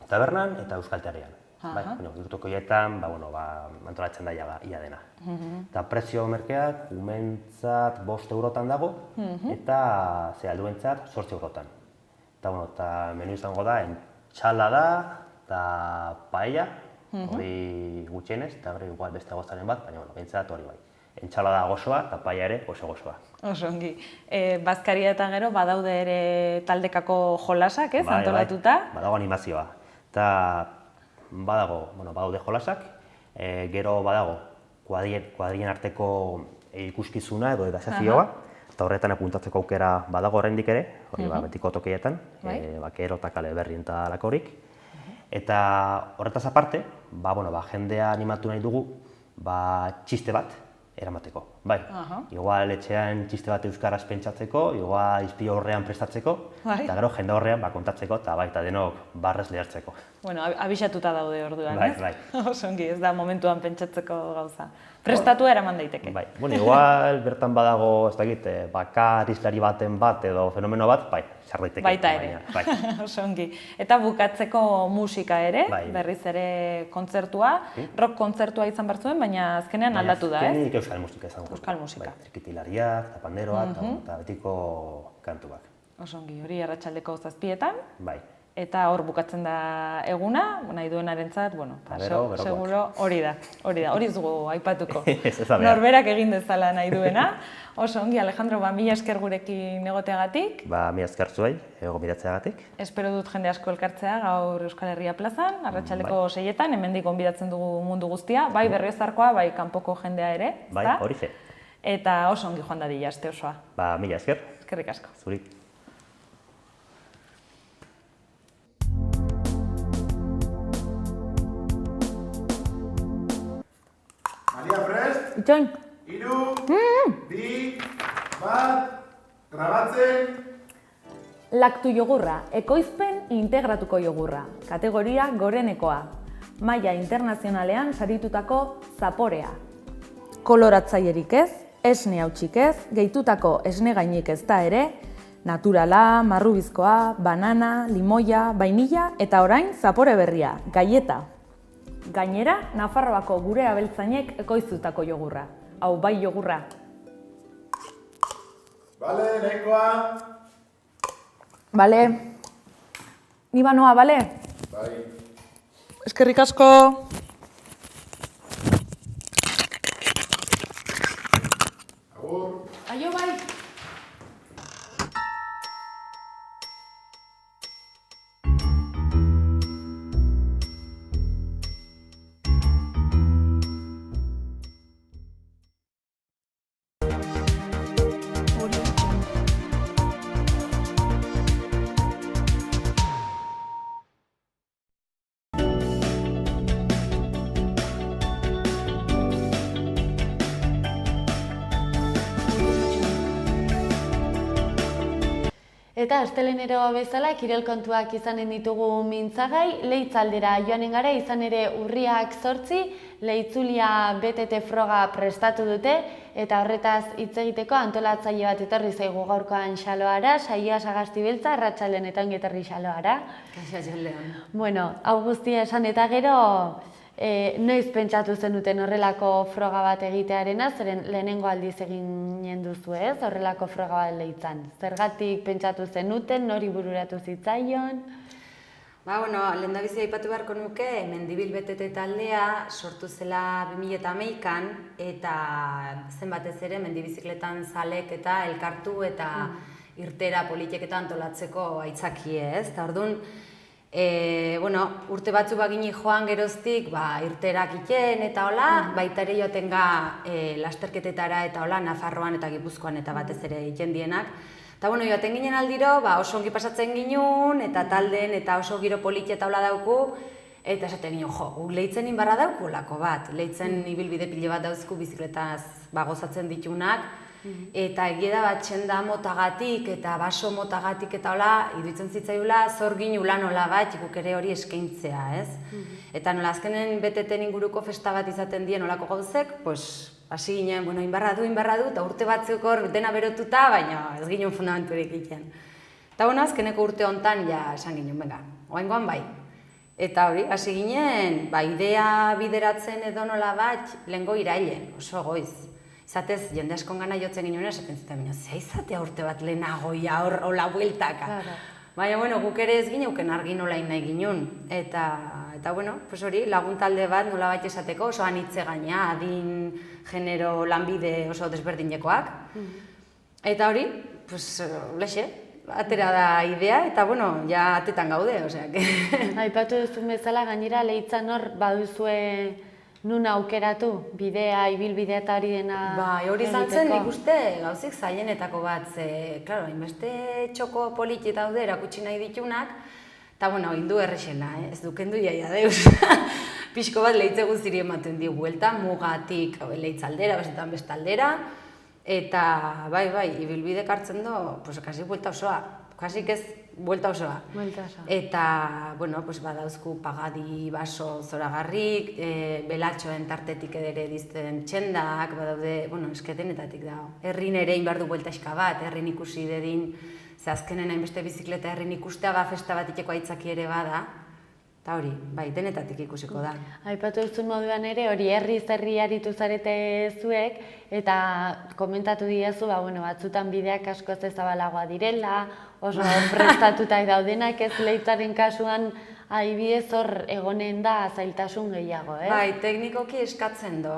tabernan eta euskaltegian. Urtuko hietan, antolatzen da ia dena. Eta prezio merkeak, umentzat 5 eurotan dago, eta alduentzat 8 eurotan. Eta menu izango da, entxala da, eta paella, hori gutxienez, eta hori igual beste gozaren bat, baina bintzat hori bai. Entxala da gozoa, eta paella ere oso gozoa. Oso ongi. Bazkaria eta gero, badaude ere taldekako jolasak, ez, antolatuta? Badago animazioa. Eta badaude jolasak, gero badago kuadrien arteko ikuskizuna edo edazazioa, eta horretan apuntatzeko aukera badago oraindik ere, hori betiko tokietan, bakero eta kale berri eta alakorik. Eta horretaz aparte, jendea animatu nahi dugu txiste bat eramateko. Bai, igual etxean txiste bat euskaraz pentsatzeko, igual izpio horrean prestatzeko, eta gero jende horrean kontatzeko eta denok barrez lehertzeko. Bueno, abisatuta daude orduan, ez? Bai. Oso ongi, ez da momentuan pentsatzeko gauza. Prestatu eraman daiteke. Bai, igual bertan badago, ez dakit, bakar izlari baten bat edo fenomeno bat, sar daiteke. Baita ere, oso ongi. Eta bukatzeko musika ere, berriz ere kontzertua, rock kontzertua izan behar baina azkenean aldatu da, ez? Azkenik euskal musika izango. Euskal musika. Trikitilariak, tapanderoak eta betiko kantuak. Oso ongi, hori arratsaldeko 7:00. Bai. Eta hor bukatzen da eguna, nahi duenarentzat, seguro hori da, hori zugu aipatuko. Norberak egin dezala nahi duena. Oso ongi, Alejandro, mila esker gurekin egoteagatik. Mila esker zuei, gonbidatzeagatik. Espero dut jende asko elkartzea gaur Euskal Herria plazan, arratsaldeko 6:00, hemendik gonbidatzen dugu mundu guztia, bai Berriozarkoa, bai kanpoko jendea ere. Bai, hori ze. Eta oso ongi joan dadila aste osoa. Mila esker. Eskerrik asko. Zuri. Maria, prest? Itxoin. 3, 2, 1, grabatzen. Laktu jogurra, ekoizpen integratuko jogurra, kategoria gorenekoa, maila internazionalean saritutako zaporea. Koloratzailerik ez, esne hautsik ez, gehitutako esne gainik ez da ere, naturala, marrubizkoa, banana, limoia, vainilla eta orain zapore berria, galleta. Gainera, Nafarroako gure abeltzainek ekoiztutako jogurra. Hau bai jogurra. Bale, nahikoa. Bale. Ni banoa, bale? Bai. Eskerrik asko. Agur. Aio bai. Eta astelenero bezala kirol kontuak izanen ditugu mintzagai, Leitzaldera joanen gara izan ere urriak 8, Leitzulia BTT froga prestatu dute, eta horretaz hitz egiteko antolatzaile bat etorri zaigu gaurkoan Xaloara, Saia Sagastibiltza, arratsaldean eta ongi etorri Xaloara. Bueno, hau guztia esan eta gero, noiz pentsatu zenuten horrelako froga bat egitearena, zeren lehenengo aldiz eginen duzu ez, horrelako froga bat Leitzan. Zergatik pentsatu zenuten, nori bururatu zitzaion? Lehendabizi aipatu beharko nuke, Mendibil BTT taldea sortu zela 2011an eta zenbatez ere mendibizikletan zalek eta elkartu eta irtera politiek eta antolatzeko aitzakie ez. Eta orduan, Urte batzu bagini joan geroztik, irterak iten eta hola, baita ere joaten ga lasterketetara eta hola, Nafarroan eta Gipuzkoan eta batez ere iten dienak. Eta joaten ginen aldiro, oso ongi pasatzen ginen, eta taldeen eta oso giro politia eta hola dauku, eta esaten ginen, guk lehitzen inbarra dauku lako bat, lehitzen ibilbide pile bat dauzku bizikletaz gozatzen ditunak, eta egia bat txenda motagatik eta baso motagatik eta hola, iruditzen zitzaiula zor ginu lan hola bat, guk ere hori eskaintzea, ez? Eta nola azkenen beteten inguruko festa bat izaten dien olako gauzek, hasi ginen, inbarra du, eta urte batzuk hor dena berotuta, baina ez ginen fundamenturik egiten. Eta azkeneko urte hontan ja esan ginen, venga, oaingoan bai. Eta hori, hasi ginen, idea bideratzen edo nola bat, lehengo irailen, oso goiz. Izatez, jende askon gana jotzen ginen, esaten zuten, zea izatea urte bat lehenagoia hor hola bueltaka. Baina, guk ere ez gineuken argi nola nahi ginen. Eta, hori, lagun talde bat nola bat esateko, oso anitze gaina, adin, genero, lanbide oso desberdinekoak. Eta hori, lexe, atera da idea, eta, ja atetan gaude, oseak. Aipatu duzun bezala, gainera lehitzan hor baduzue nun aukeratu, bidea, ibilbidea eta hori dena egiteko? Hori izan zen, nik uste gauzik zailenetako bat, klaro, hainbeste txoko politi daude erakutsi nahi ditunak, eta, hindu errexela, ez dukendu jaia deus. Pixko bat lehitze guztiri ematen di buelta, mugatik lehitzaldera, besetan bestaldera, eta, ibilbide kartzen do, kasi buelta osoa, kasik ez buelta osoa. Eta, badauzku pagadi, baso, zoragarrik, belatxoen tartetik ere dizten txendak, badaude, esketenetatik dago. Herrin ere inbar du buelta eska bat, herrin ikusi dedin, ze azkenen hainbeste bizikleta herrin ikustea, festa bat iteko aitzaki ere bada, eta hori, denetatik ikusiko da. Aipatu duzun moduan ere, hori herriz herri aritu zarete zuek, eta komentatu diazu, batzutan bideak askoz ezabalagoa direla, oso prestatutak daudenak, ez lehitzaren kasuan adibidez hor egonen da zailtasun gehiago, ez? Teknikoki eskatzen do,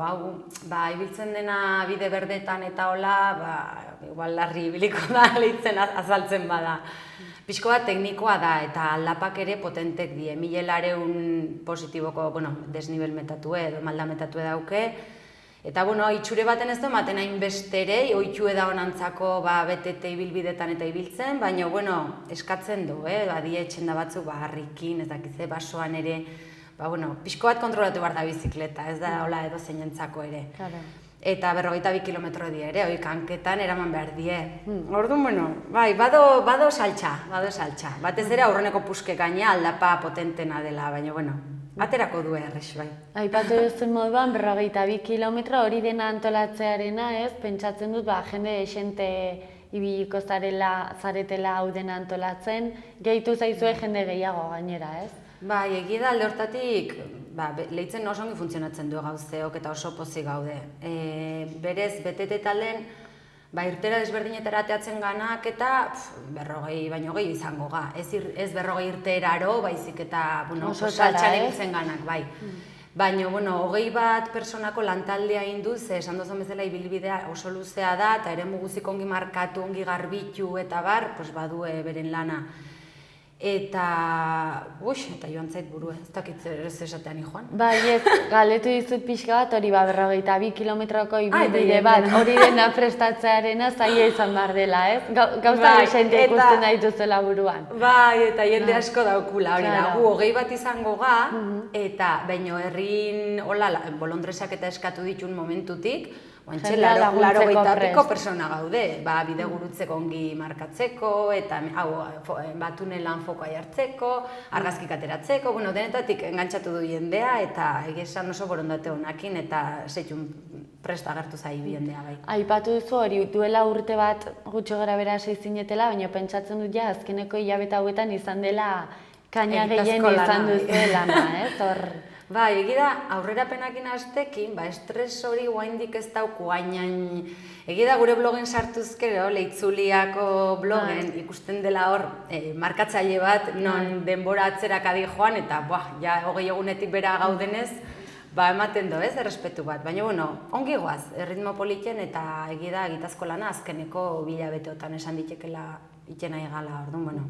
ibiltzen dena bide berdetan eta hola, igual larri ibiliko da lehitzen azaltzen bada. Pixko bat teknikoa da eta aldapak ere potentek die, 1000 positiboko, desnibel metatue edo malda metatue dauke, eta, itxure baten ez du, maten hainbestere, oitxue da honantzako betete ibilbidetan eta ibiltzen, baina, eskatzen du, die txenda batzuk, harrikin, ez dakize, basoan ere, pixko bat kontrolatu behar da bizikleta, ez da, hola edo zeinentzako ere. Eta 42 kilometro die ere, hori kanketan eraman behar die. Orduan, bado saltxa. Batez ere aurreneko puske gaina aldapa potentena dela, baina, aterako du errex, bai. Aipatu duzun moduan, 42 kilometro hori dena antolatzearena, ez? Pentsatzen dut, jende esente ibiliko zaretela hau dena antolatzen, gehitu zaizue jende gehiago gainera, ez? Egia da alde hortatik, lehitzen oso ongi funtzionatzen du gauzeok eta oso pozik gaude. Berez, betete talen, irtera desberdinetara ateatzen ganak eta 40 baino gehi izango ga. Ez 40 irteraro, baizik eta saltxaren izen ganak, bai. Baina, 20 bat personako lantaldea induz, esan dozan bezala ibilbidea oso luzea da, eta ere muguzik ongi markatu, ongi garbitu eta badue beren lana. Eta joan zait burua, ez dakit ez esatean joan. Ez, galetu dizut pixka bat, hori 42 kilometroko ibilbide bat, hori dena prestatzearena zaila izan behar dela, ez? Gauza esente ikusten daituzela buruan. Eta jende asko daukula, hori da, gu 20 bat izango ga, eta baino herrin, bolondresak eta eskatu ditun momentutik, Oantxe, 80 persona gaude, bide gurutzeko ongi markatzeko, eta batunelan fokoa jartzeko, argazkik ateratzeko, denetatik engantzatu du jendea, eta egizan oso borondate honakin, eta zeitun presta agertu zai jendea bai. Aipatu duzu hori, duela urte bat gutxo gara bera zinetela, baina pentsatzen dut ja, azkeneko hilabete hauetan izan dela kaina gehien izan duzuela, ez? Egida, aurrerapenakin aztekin, estres hori guaindik ez dauku, egida gure blogen sartuzkero, Leitzuliako blogen ikusten dela hor markatzaile bat, non denbora atzerak adi joan, eta 20 egunetik bera gaudenez, ematen do, ez, errespetu bat. Baina, ongi goaz, erritmo politen eta egida egitazko lana azkeneko bilabeteotan esan ditekela itena egala, orduan,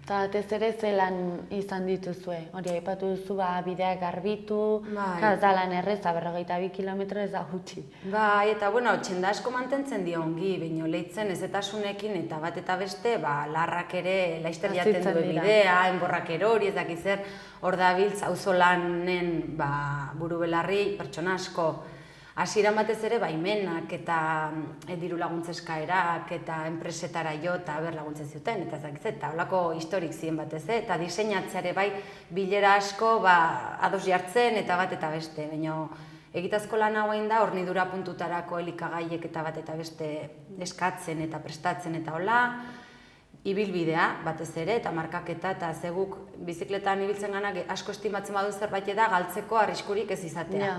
Eta batez ere zelan izan dituzue? Hori aipatu duzu bideak garbitu, ez da lan erreza, 42 kilometro ez da gutxi. Bai, eta txenda asko mantentzen dio ongi, baina lehitzen ezetasunekin eta bat eta beste, larrak ere laizter jaten duen bidea, enborrak erori, ez dakiz zer, hor dabiltz auzolanen buru belarri pertsona asko. Hasieran batez ere baimenak eta diru laguntza eskaerak eta enpresetara jo eta laguntzen zuten, eta eta holako historik ziren batez, eta diseinatzeare bai bilera asko ados jartzen eta bat eta beste, baina egitazko lan hauen da hornidura puntutarako elikagaiek eta bat eta beste eskatzen eta prestatzen eta hola, ibilbidea batez ere eta markaketa eta zeguk bizikletan ibiltzen ganak asko estimatzen badu zerbait da galtzeko arriskurik ez izatea.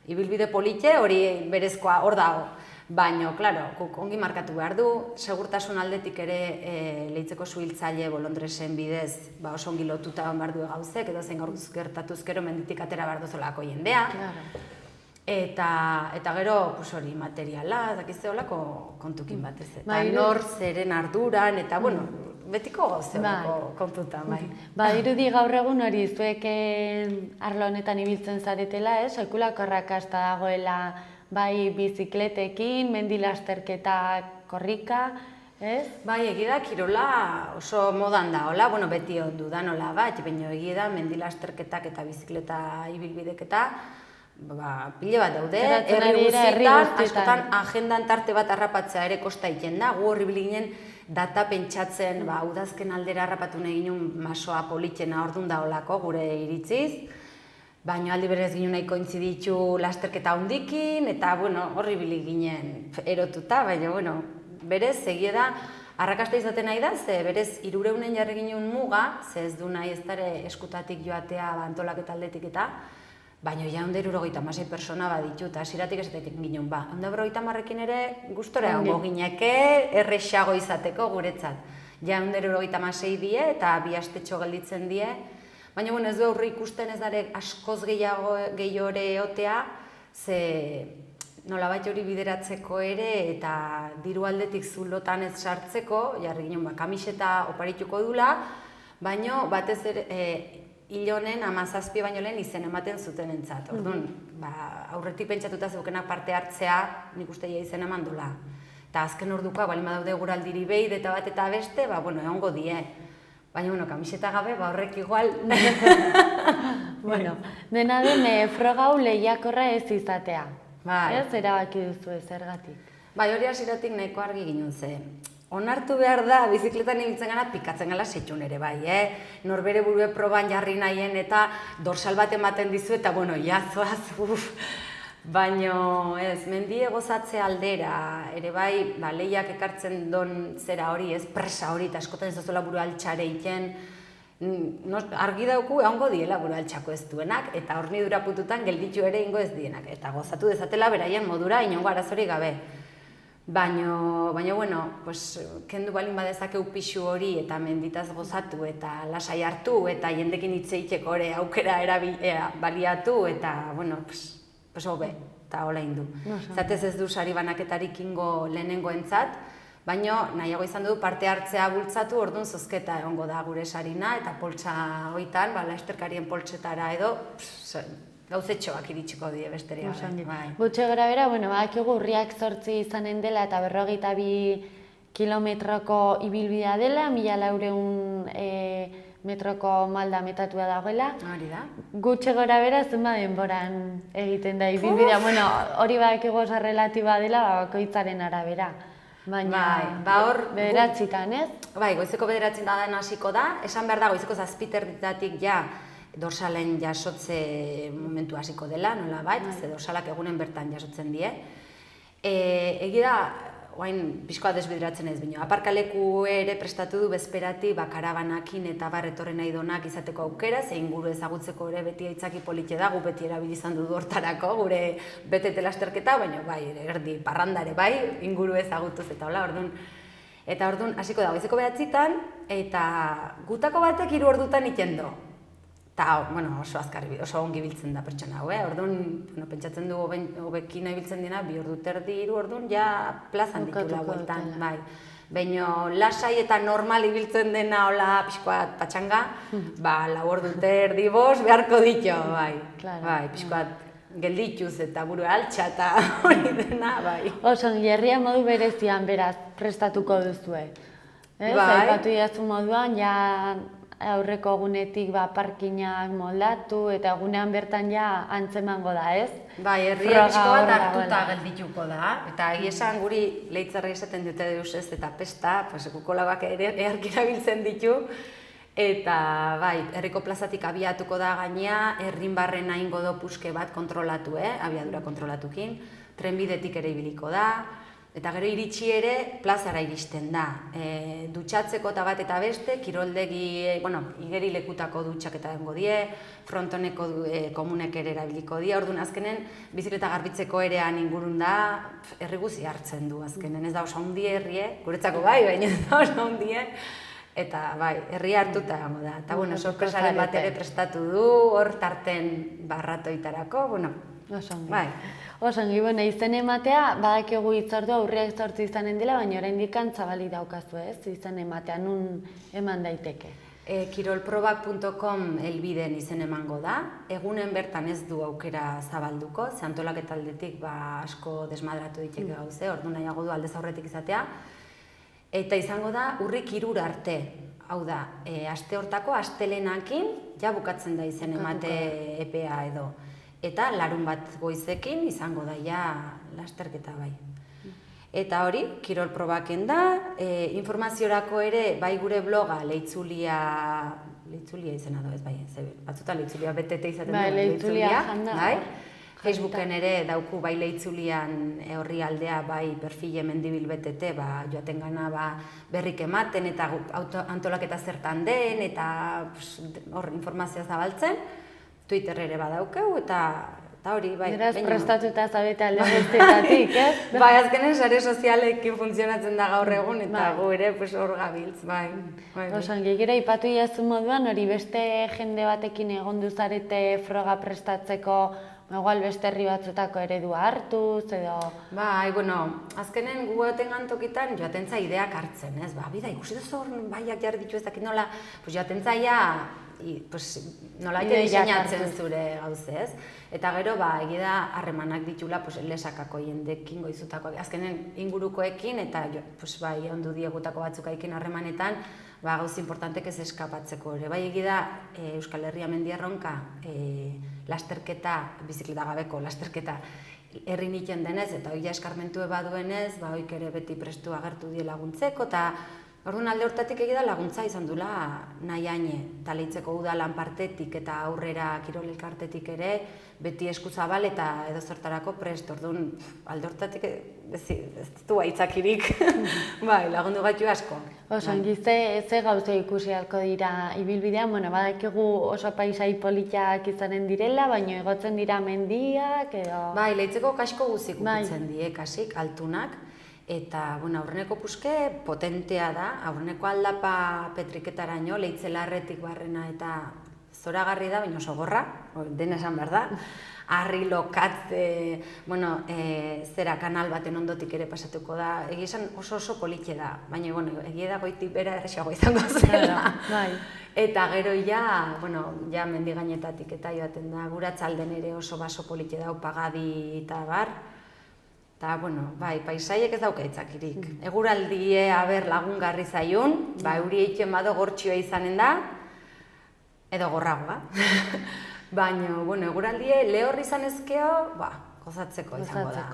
Ibilbide polite hori berezkoa hor dago, baina, klaro, ongi markatu behar du, segurtasun aldetik ere lehitzeko suhiltzaile bolondresen bidez oso ongi lotuta behar du gauzek, edo zein gauruz gertatuz gero menditik atera behar duzolako jendea. Eta gero, hori, materiala, dakizte holako kontukin batez. Eta nor zeren arduran, eta, betiko gauzeolako kontutan, bai. Irudi gaur egun hori, zuek arlo honetan ibiltzen zaretela, sekulako arrakasta dagoela bai bizikletekin, mendilasterketa korrika, ez? Bai, egida kirola oso modan da, hola, beti dudan hola bat, baina egida mendilasterketak eta bizikleta ibilbideketa, pile bat daude, herri guztietan, askotan agendan tarte bat harrapatzea ere kosta egiten da, gu horri ginen data pentsatzen, udazken aldera harrapatu nahi ginen masoa politxena ordun da holako gure iritziz, baina aldi berez ginen nahi kointziditu lasterketa hundikin, eta horri ginen erotuta, baina berez egia da, arrakasta izaten nahi da, ze berez 300 jarri ginen muga, ze ez du nahi ez dara eskutatik joatea antolaketa aldetik eta, baina ja 156 persona baditu, eta hasieratik esatetik ginen, 150ekin ere gustora egongo gineke, errexago izateko guretzat. Ja 156 die eta 2 astetxo gelditzen die, baina ez du aurre ikusten ez dara askoz gehiago eotea, ze nolabait hori bideratzeko ere eta diru aldetik zulotan ez sartzeko, jarri ginen kamiseta oparituko dula, baina batez ere hil honen 17 baino lehen izen ematen zuten entzat. Orduan, aurretik pentsatuta zeukenak parte hartzea nik uste izen eman dula. Eta azken ordukoa, balin badaude guraldiri behi eta bat eta beste, egongo die. Baina, kamiseta gabe, horrek igual... Dena den, froga hau lehiakorra ez izatea. Ez erabaki duzu zergatik. Hori hasieratik nahiko argi ginen ze. Onartu behar da, bizikletan ibiltzen gana, pikatzen gala setxun ere bai, Norbere burue proban jarri nahien eta dorsal bat ematen dizu eta, jazoaz, Baina, mendi egozatze aldera, ere bai, lehiak ekartzen don zera hori, presa hori, eta askotan ez dazola buru altxare iten, argi dauku egongo diela buru altxako ez duenak, eta hornidura pututan gelditu ere ingo ez dienak, eta gozatu dezatela beraien modura inongo arazori gabe. Baina, kendu balin badezakeu pixu hori eta menditaz gozatu eta lasai hartu eta jendekin hitz egiteko ere aukera baliatu eta, hobe, eta hola indu. Zatez ez du sari banaketarik ingo lehenengo entzat, baina nahiago izan du parte hartzea bultzatu orduan zozketa egongo da gure sarina eta poltsa hoitan, lasterkarien poltsetara edo, gauzetxoak iritsiko die besteria. Gutxe gara bera, badakigu urriak 8 izanen dela eta 42 kilometroko ibilbidea dela, 1400 metroko malda metatua dagoela. Hori da. Gutxe gara bera, zenba denboran egiten da ibilbidea. Hori badakigu oso relatiba dela, bakoitzaren arabera. Baina, bederatzitan, ez? Goizeko bederatzitan hasiko da, esan behar da, goizeko 7 ja, dorsalen jasotze momentu hasiko dela, nola bai, ze dorsalak egunen bertan jasotzen die. Egia, oain pixkoa desbideratzen ez bino, aparkaleku ere prestatu du bezperati karabanakin eta etorren nahi donak izateko aukera, ze inguru ezagutzeko ere beti aitzaki polite da, gu beti erabili izan du hortarako, gure betete lasterketa, baina erdi parrandare bai, inguru ezagutuz eta hola, orduan. Eta orduan, hasiko da, goizeko 9 eta gutako batek 3 ordutan ikendo. Eta, oso azkarri, oso ongi biltzen da pertsona hau, Orduan, pentsatzen dugu hobekin nahi biltzen dena, 2 ordu terdi, 3 orduan, ja plazan ditula bueltan, bai. Baina lasai eta normal ibiltzen dena hola pixkoat patxanga, ba, 4 ordu erdi bost beharko ditu, bai. Bai, pixkoat geldituz eta burua altxa eta hori dena, bai. Osongi, herria modu berezian beraz prestatuko duzue. Bai. Zaipatu idazu moduan, ja aurreko egunetik parkinak moldatu eta egunean bertan ja antzemango da, ez? Bai, herria pixko bat hartuta geldituko da. Eta esan guri leitzarra esaten dute deus ez eta pesta, kukolabak ere eharkira biltzen ditu. Eta bai, herriko plazatik abiatuko da gainea, herrinbarren aingo do puske bat kontrolatu, abiadura kontrolatukin. Trenbidetik ere ibiliko da. Eta gero iritsi ere plazara iristen da. Dutxatzeko eta bat eta beste, kiroldegi, igeri lekutako dutxak eta dengo die, frontoneko komunek ere erabiliko die, orduan azkenen bizikleta garbitzeko erean ingurun da, herri guzi hartzen du azkenen, ez da oso handie herrie, guretzako bai, baina ez da oso handie, eta bai, herri hartuta dago da. Eta sorpresaren bat ere prestatu du, hor tarten barratoitarako, bai. Osongi, izen ematea, badakigu hitzordua aurriak zortzi izanen dela, baina oraindik zabalik daukazu, ez? Izen ematea, nun eman daiteke? Kirolprobak.com helbiden izen emango da. Egunen bertan ez du aukera zabalduko, ze antolaketa aldetik asko desmadratu diteke gauze, ordu nahiago du aldez aurretik izatea. Eta izango da urrik 3 arte. Hau da, aste hortako astelenakin ja bukatzen da izen emate epea edo. Eta larun bat goizekin izango da ja lasterketa bai. Eta hori, kirolprobaken da, informaziorako ere bai gure bloga leitzulia izena da ez bai, batzuta leitzulia BTT izaten da, leitzulia janda. Facebooken ere dauku bai leitzulian horri aldea bai perfile mendibil BTT, joaten gana berrik ematen eta antolaketa zertan den eta hor informazioa zabaltzen. Twitter ere badaukeu eta hori, bai. Beraz, prestatuta zabete alde guztietatik, ez? Bai, azkenen sare sozialekin funtzionatzen da gaur egun eta gu ere hor gabiltz, bai. Osongi, gero ipatu iazu moduan, hori beste jende batekin egon duzarete froga prestatzeko, igual beste herri batzutako eredua hartuz, edo... Bai, azkenen gu etengan tokitan joaten za ideak hartzen, ez? Bida, ikusi duzu hor baiak jarri ditu ez dakit nola, joaten zaia nola diseinatzen zure gauze, ez? Eta gero, egida harremanak ditula lesakako jendekin goizutako, azkenen ingurukoekin eta ondu diegutako batzuk aikin harremanetan, gauzi importantek ez eskapatzeko ere. Bai egida Euskal Herria Mendierronka lasterketa, bizikleta gabeko lasterketa herri niten denez eta hori eskarmentu baduenez, hoik ere beti prestu agertu die laguntzeko eta orduan alde hortatik egida laguntza izan dula nahi haine, eta leitzeko udalan partetik eta aurrera kirol elkartetik ere, beti eskuzabal eta edo zertarako prest, orduan alde hortatik ez du aitzakirik, lagundu gaitu asko. Osongi, ze gauze ikusi halko dira ibilbidean, badakigu oso paisai politak izanen direla, baina egotzen dira mendiak edo... Leitzeko kasko guzik ukitzen die, kasik, altunak, eta aurreneko puske potentea da, aurreneko aldapa petriketaraino, leitzelarretik barrena eta zoragarri da, baina oso gorra, dena esan behar da, harri lokatze, zera kanal baten ondotik ere pasatuko da, egia esan oso politxe da, baina egia da goitik bera errexago izango zela. Eta gero ja mendigainetatik eta joaten da, guratzalden ere oso baso politxe da, Pagadi eta bar, eta, paisaiek ez dauka itzakirik. Eguraldie lagungarri zaiun, euri eitzen bado gortxioa izanen da, edo gorragoa. Baina, eguraldie lehor izan ezkeo, gozatzeko izango da.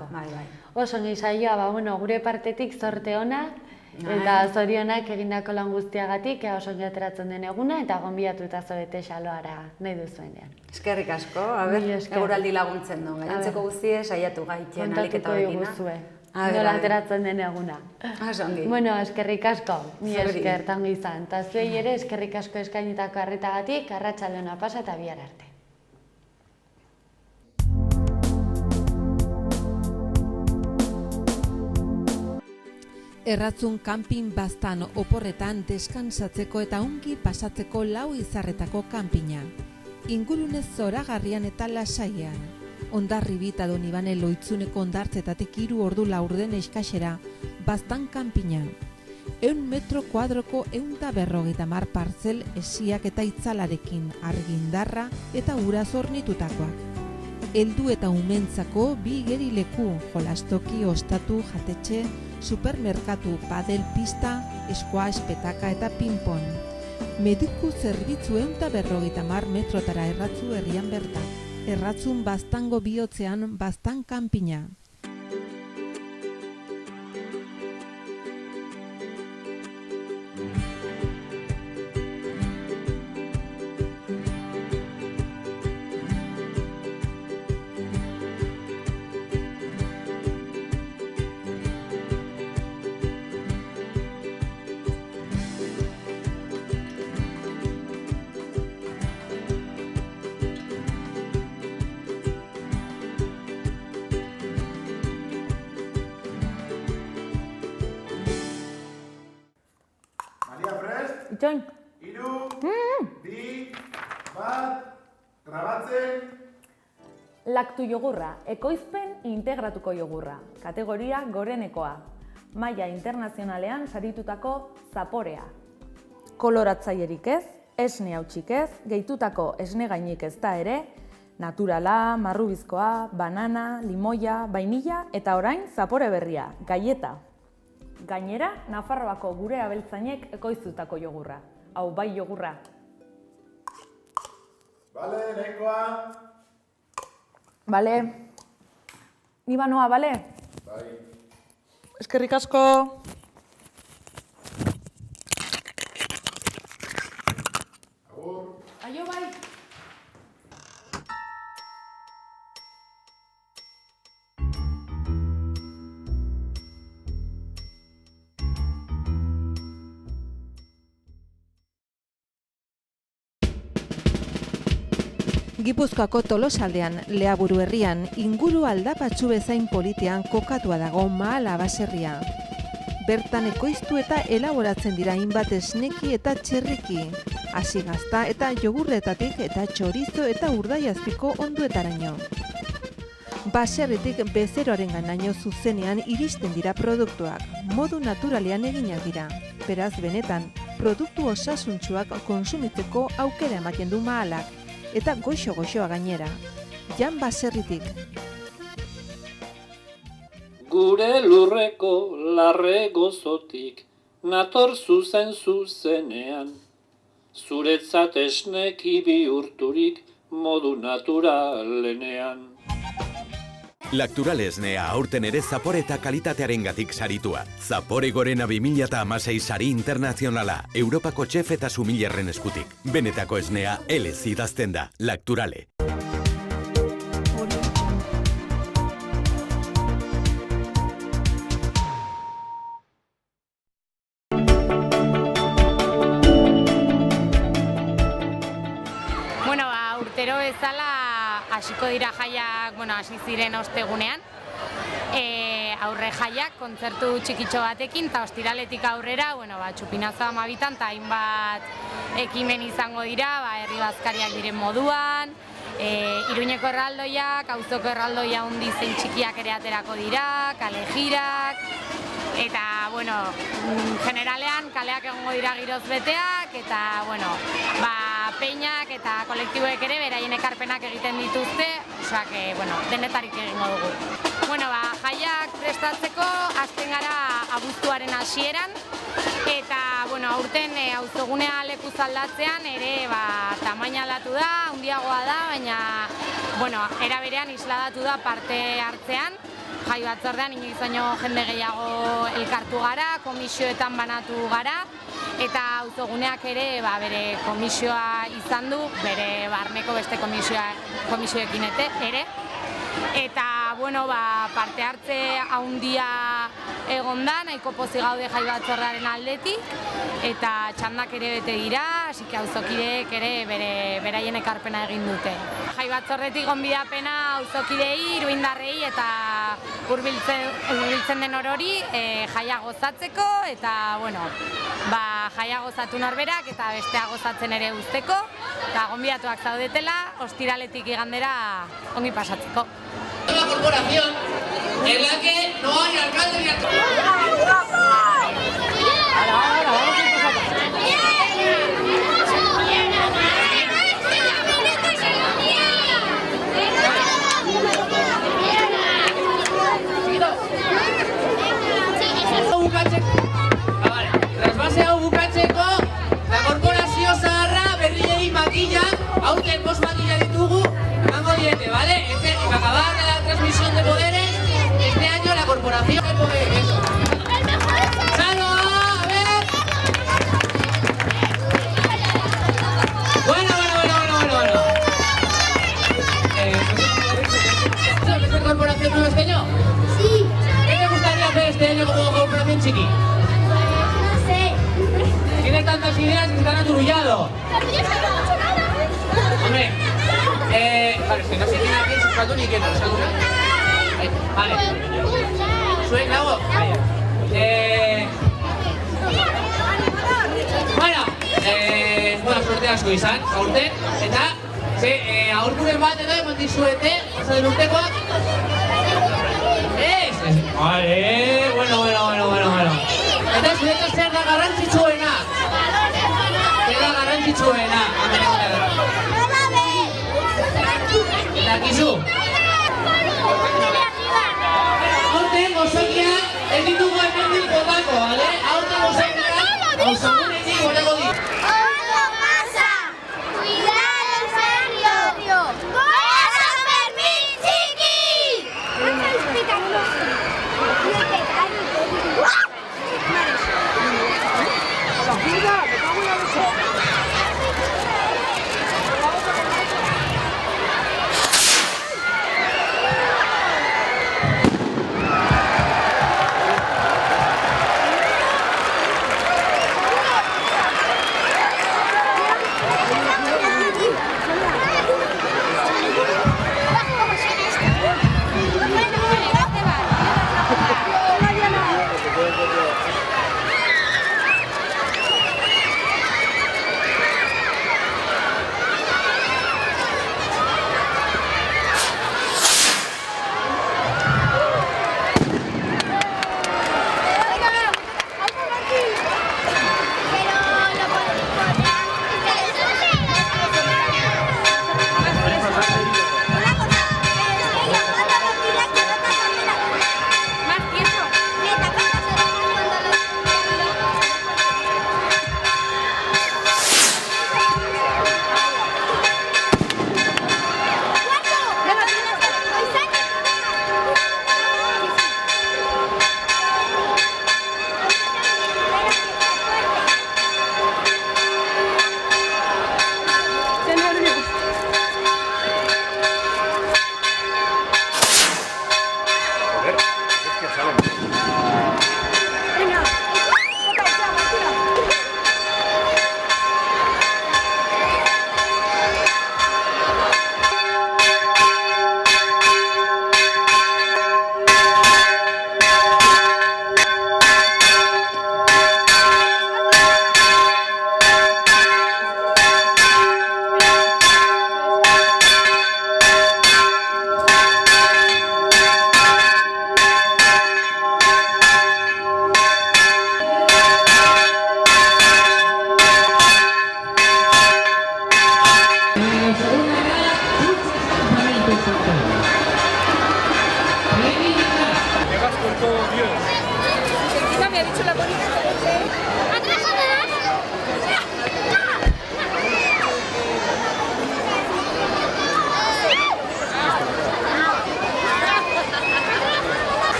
Osongi saioa, gure partetik zorte onak, eta zorionak egindako lan guztiagatik, osongi ateratzen den eguna, eta gonbidatuta zaudete xaloara nahi duzuenean. Eskerrik asko, eguraldi laguntzen du, gainantzeko guztie saiatu gaiten aliketa begina. Kontatuko diguzue, nola ateratzen den eguna. Osongi. Eskerrik asko, mi esker tango izan, eta zuei ere eskerrik asko eskainitako arretagatik, arratsaldona pasa eta bihar arte. Erratzun kanpin baztan oporretan deskansatzeko eta ongi pasatzeko 4 izarretako kanpina. Ingurunez zoragarrian eta lasaian. Hondarribit eta Donibane Loitzuneko hondartzetatik 3 ordu laurden eskasera baztan kanpina. 100 metro kuadroko 150 partzel esiak eta itzalarekin argindarra eta uraz hornitutakoak. Heldu eta umentzako 2 igerileku, jolastoki, ostatu, jatetxe, supermerkatu, padel pista, squash, petaka eta ping-pong. Mediku zerbitzu 150 metrotara erratzu herrian bertan. Erratzun Baztango bihotzean Baztan kanpina. Maria Prest, Itxoin, 3, 2, 1, grabatzen. laktu jogurra, ekoizpen integratuko jogurra, kategoria gorenekoa, maila internazionalean saritutako zaporea. Koloratzailerik ez, esne hautsik ez, gehitutako esne gainik ez da ere, naturala, marrubizkoa, banana, limoia, vainilla eta orain zapore berria, gaieta. Gainera, Nafarroako gure abeltzainek ekoiztutako jogurra. Hau bai jogurra. Bale, nahikoa. Bale. Ni banoa, bale? Bai. Eskerrik asko. Agur. Aio bai. Gipuzkoako Tolosaldean, Leaburu herrian, inguru aldapatsu bezain politean kokatua dago Mahala baserria. Bertan ekoiztu eta elaboratzen dira hainbat esneki eta txerriki, hasi gazta eta jogurretatik eta txorizo eta urdaiazpiko onduetaraino. Baserritik bezeroaren ganaino zuzenean iristen dira produktuak, modu naturalean eginak dira. Beraz, benetan, produktu osasuntsuak konsumitzeko aukera ematen du Mahalak. Eta goxo-goxoa gainera. Jan Baserritik. Gure lurreko larre gozotik, nator zuzenean. Zuretzat esneki bihurturik modu naturalenean. Lakturalesnea aurten ere zapore eta kalitatearengatik saritua. Zapore Gorena 2016 sari internazionala, Europako txef eta sumillerren eskutik. Benetako esnea elez idazten da, Lakturale. Bueno, urtero bezala hasiko dira jaiak, hasi ziren ostegunean. Aurre jaiak, kontzertu txikitxo batekin, eta ostiraletik aurrera, txupinazoa amabitan, eta hainbat ekimen izango dira, herri bazkariak diren moduan, Iruñeko erraldoiak, auzoko erraldoia handi zein txikiak ere aterako dira, kale jirak, eta, generalean kaleak egongo dira giroz beteak, eta, peinak eta kolektiboek ere beraien ekarpenak egiten dituzte, osak, denetarik egingo dugu. Jaiak prestatzeko hasten gara abuztuaren hasieran, eta aurten auzogunea lekuz aldatzean ere tamaina aldatu da, handiagoa da, baina era berean isladatu da parte hartzean. Jai batzordean inoiz baino jende gehiago elkartu gara, komisioetan banatu gara, eta auzoguneak ere bere komisioa izan du, bere barneko beste komisioekin ere. Eta, parte hartze handia egon da, nahiko pozik gaude jai batzordearen aldetik, eta txandak ere bete dira, hasi auzokideek ere beraien ekarpena egin dute. Jai batzordetik gonbidapena auzokidei, iruindarrei eta hurbiltzen den orori jaia gozatzeko, eta jaia gozatu norberak eta bestea gozatzen ere uzteko, eta gonbidatuak zaudetela, ostiraletik igandera ongi pasatzeko. Una corporación en la que no hay alcalde ni alcalde. tienes tantas ideas que se te han aturullado. Hombre, vale, es que no sé quién aquí es euskaldun y quién no es euskaldun. Vale. Zuek dago? Bueno, suerte asko izan, aurten, eta aurkuren bat edo eman dizuete, zaten urtekoak? Ez! Vale, bueno. Eta zuretzat zer da garrantzitsuena? Zer da garrantzitsuena? Eta kizu? Aurten gozokia ez ditugu hemendik botako, bale? Aurten gozokia, gozogunetik botako dit.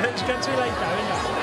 Eskatzu laita, venga.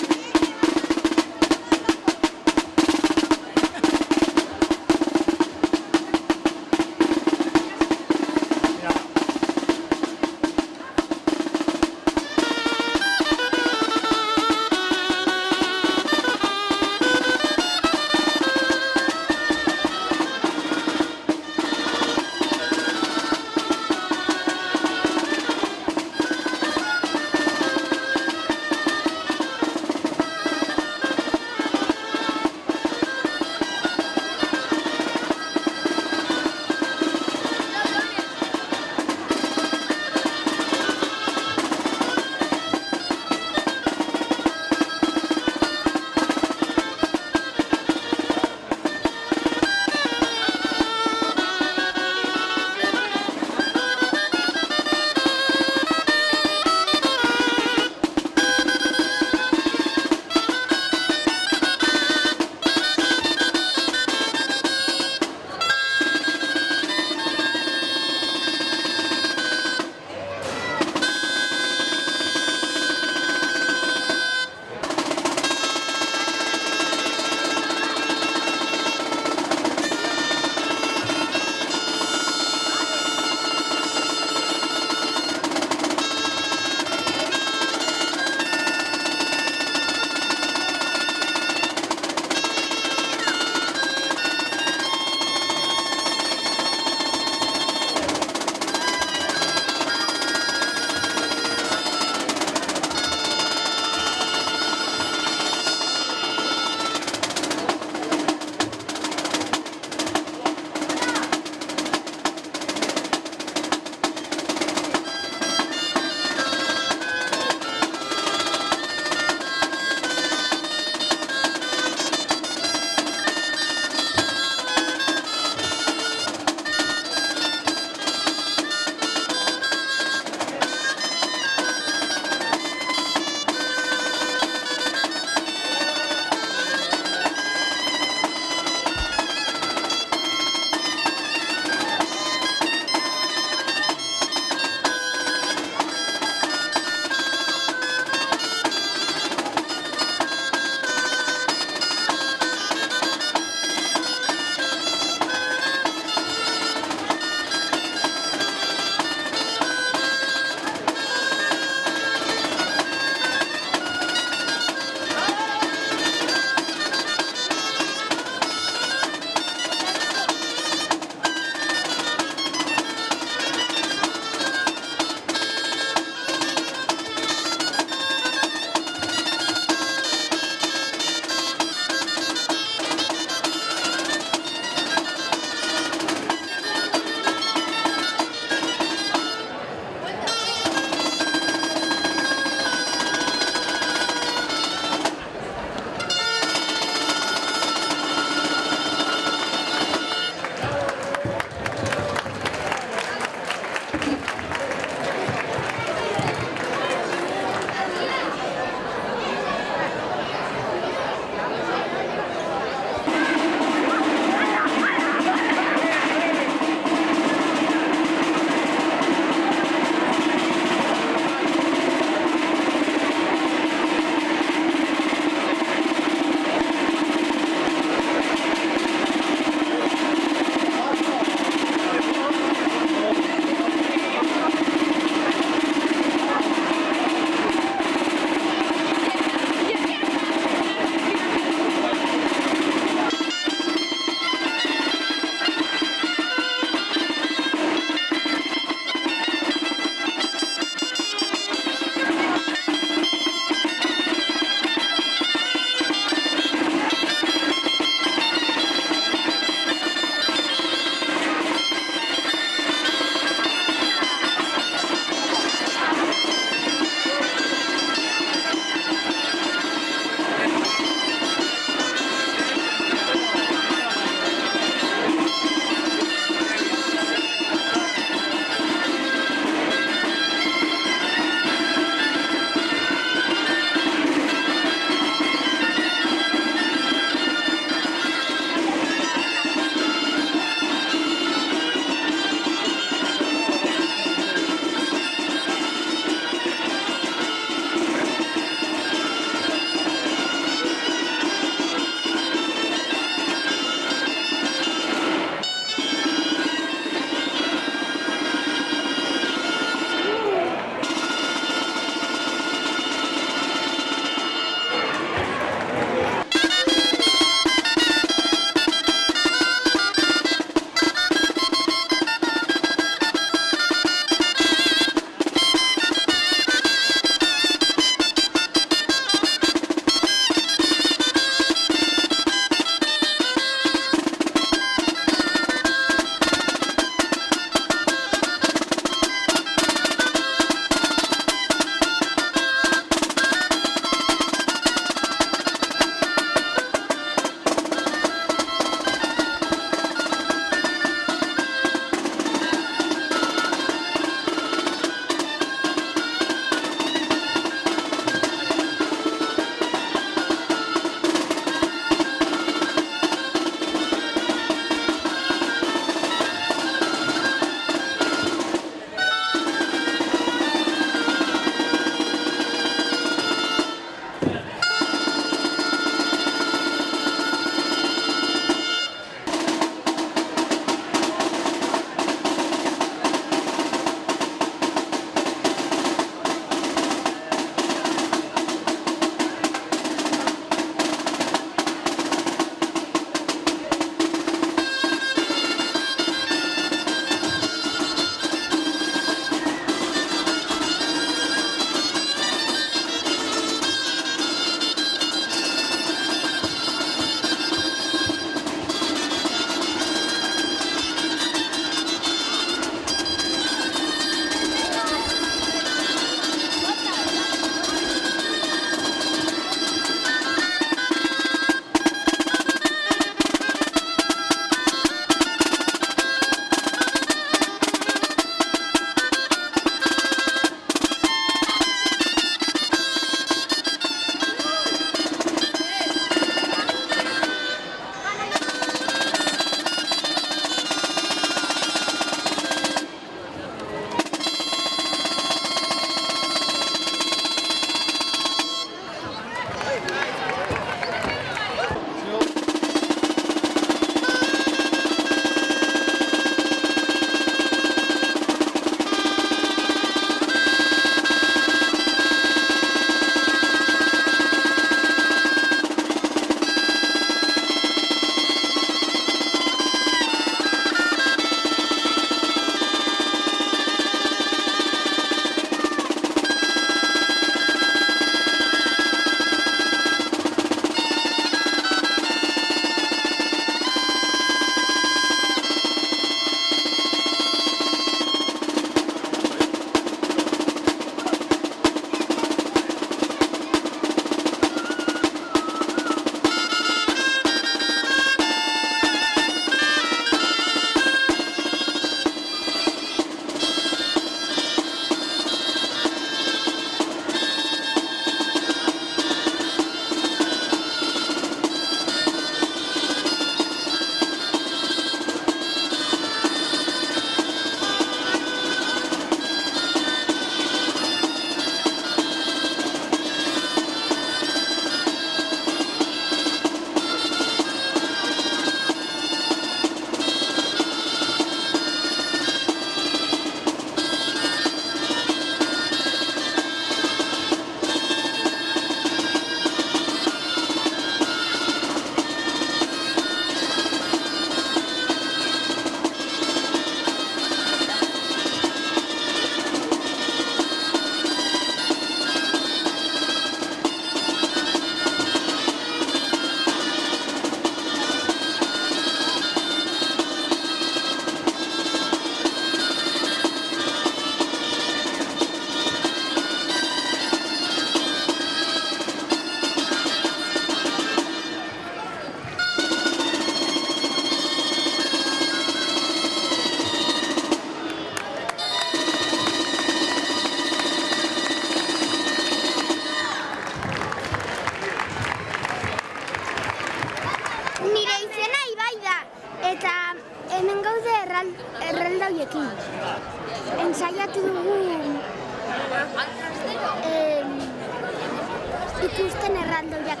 ikusten erraldoiak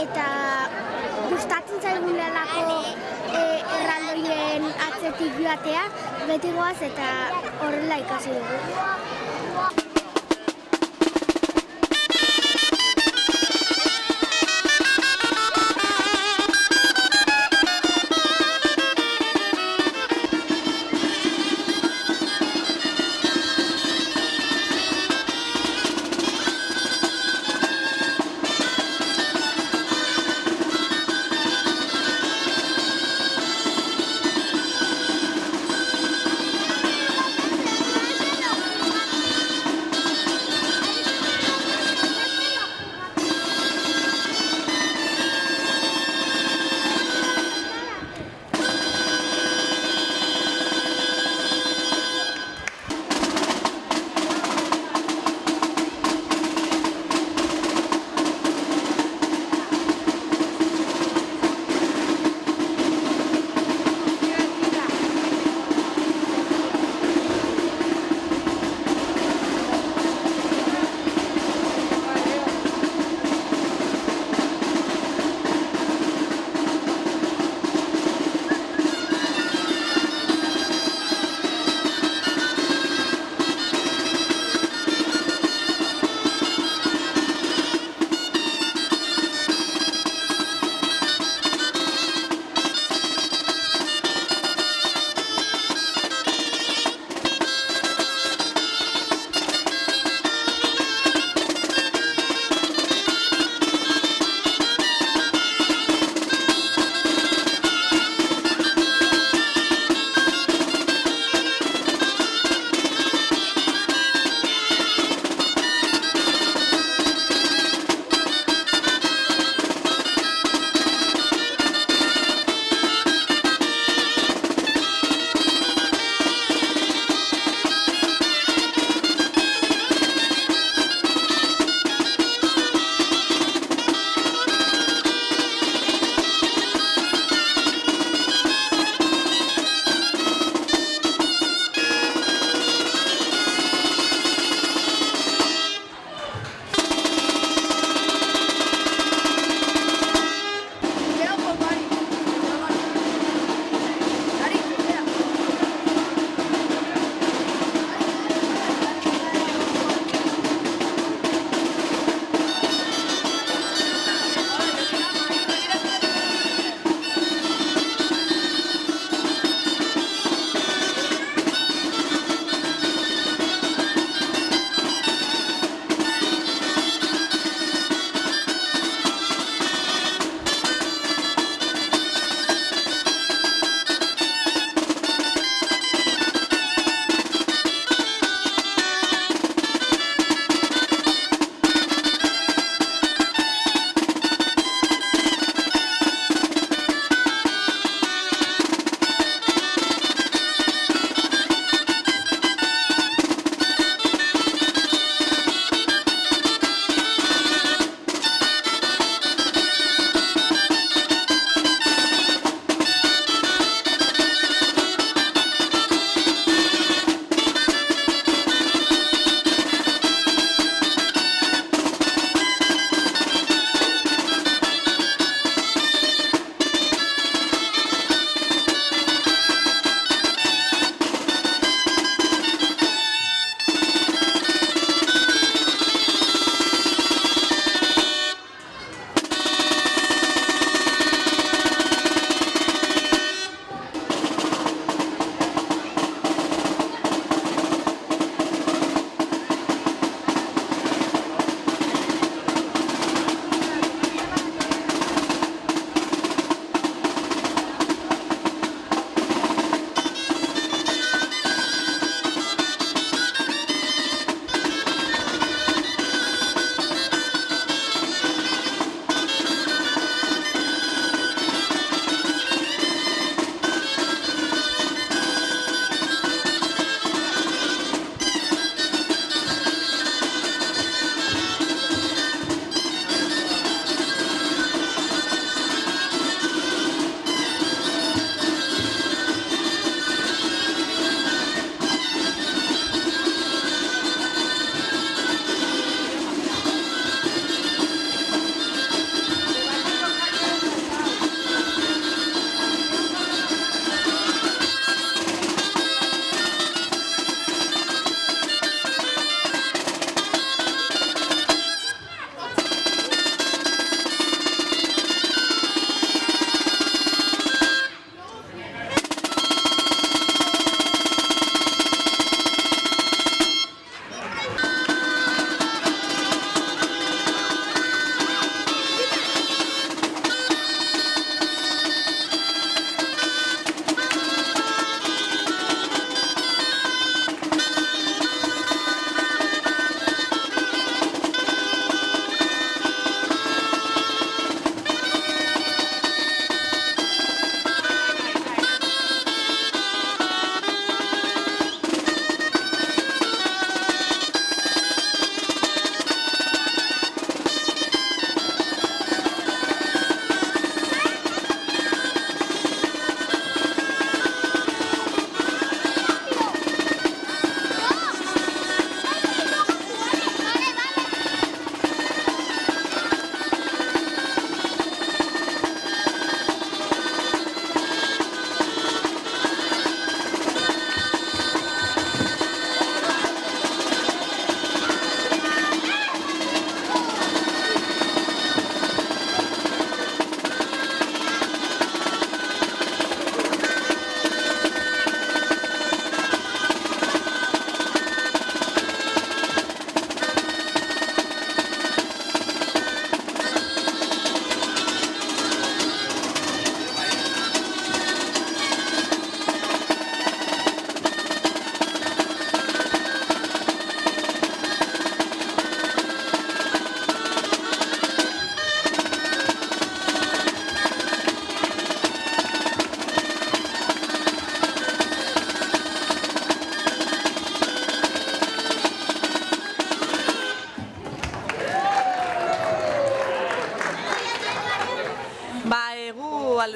eta gustatzen zaigunelako erraldoien atzetik joatea, beti goaz eta horrela ikasi dugu.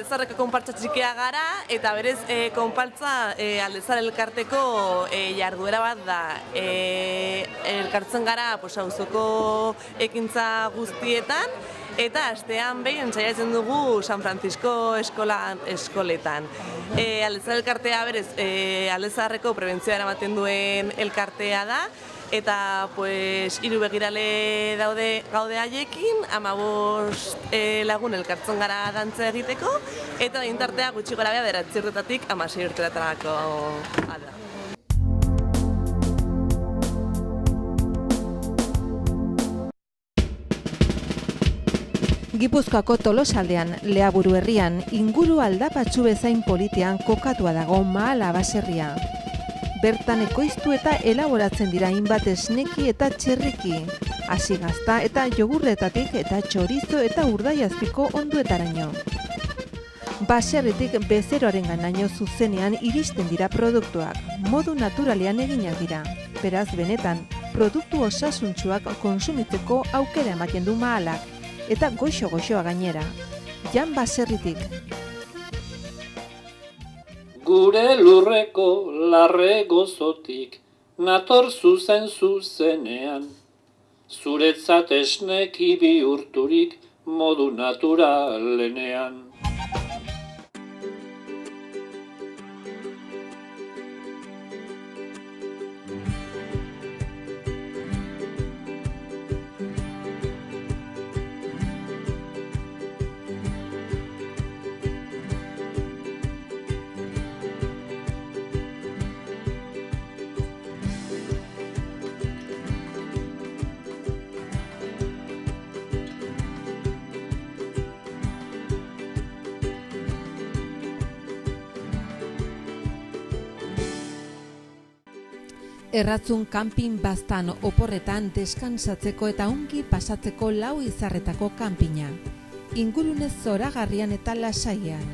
Aldezarreko konpartza txikia gara, eta berez konpartza Aldezar elkarteko jarduera bat da. Elkartzen gara auzoko ekintza guztietan, eta astean behin saiatzen dugu San Francisco eskoletan. Aldezar elkartea berez Aldezarreko prebentzioa eramaten duen elkartea da, eta 3 begirale gaude haiekin, 15 lagun elkartzen gara dantza egiteko, eta intartea gutxi gorabehera 9 urtetatik 16 urtetarako da. Gipuzkoako Tolosaldean, Leaburu herrian, inguru aldapatsu bezain politean kokatua dago Mahala baserria. Bertan ekoiztu eta elaboratzen dira hainbat esneki eta txerriki, hasi gazta eta jogurretatik eta txorizo eta urdaiazpiko onduetaraino. Baserritik bezeroaren ganaino zuzenean iristen dira produktuak, modu naturalean eginak dira. Beraz, benetan, produktu osasuntsuak konsumitzeko aukera ematen du Mahalak, eta goxo-goxoa gainera. Jan Baserritik. Gure lurreko larre gozotik, nator zuzenean. Zuretzat esneki bihurturik modu naturalenean. Erratzun kanpin baztan oporretan deskansatzeko eta ongi pasatzeko 4 izarretako kanpina. Ingurunez zoragarrian eta lasaian.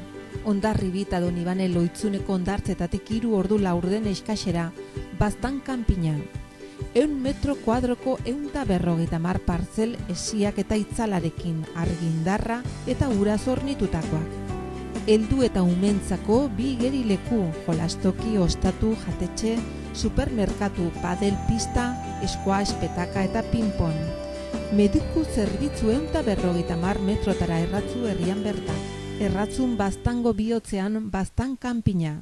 Hondarribi eta Donibane Loitzuneko hondartzetatik 3 ordu laurden eskasera, baztan kanpina. 100 metro kuadroko 150 partzel esiak eta itzalarekin, argindarra eta ura zornitutakoak. Heldu eta umentzako 2 igerileku, jolastoki, ostatu, jatetxe, supermerkatu, padel pista, squash, petaka eta ping-pong. Mediku zerbitzu 150 metrotara erratzu herrian bertan. Erratzun baztango bihotzean baztan kanpina.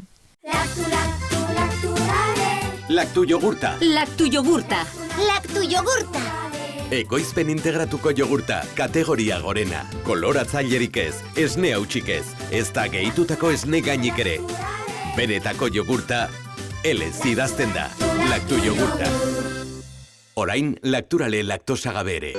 Lactu yogurta. Lactu yogurta. Lactu yogurta. Ekoizpen integratuko jogurta, kategoria gorena. Koloratzailerik ez, esne hautsik ez da gehitutako esne gainik ere. Benetako jogurta, elez idazten da. Lactu yogurta. Orain, Lacturale laktosa gabe ere.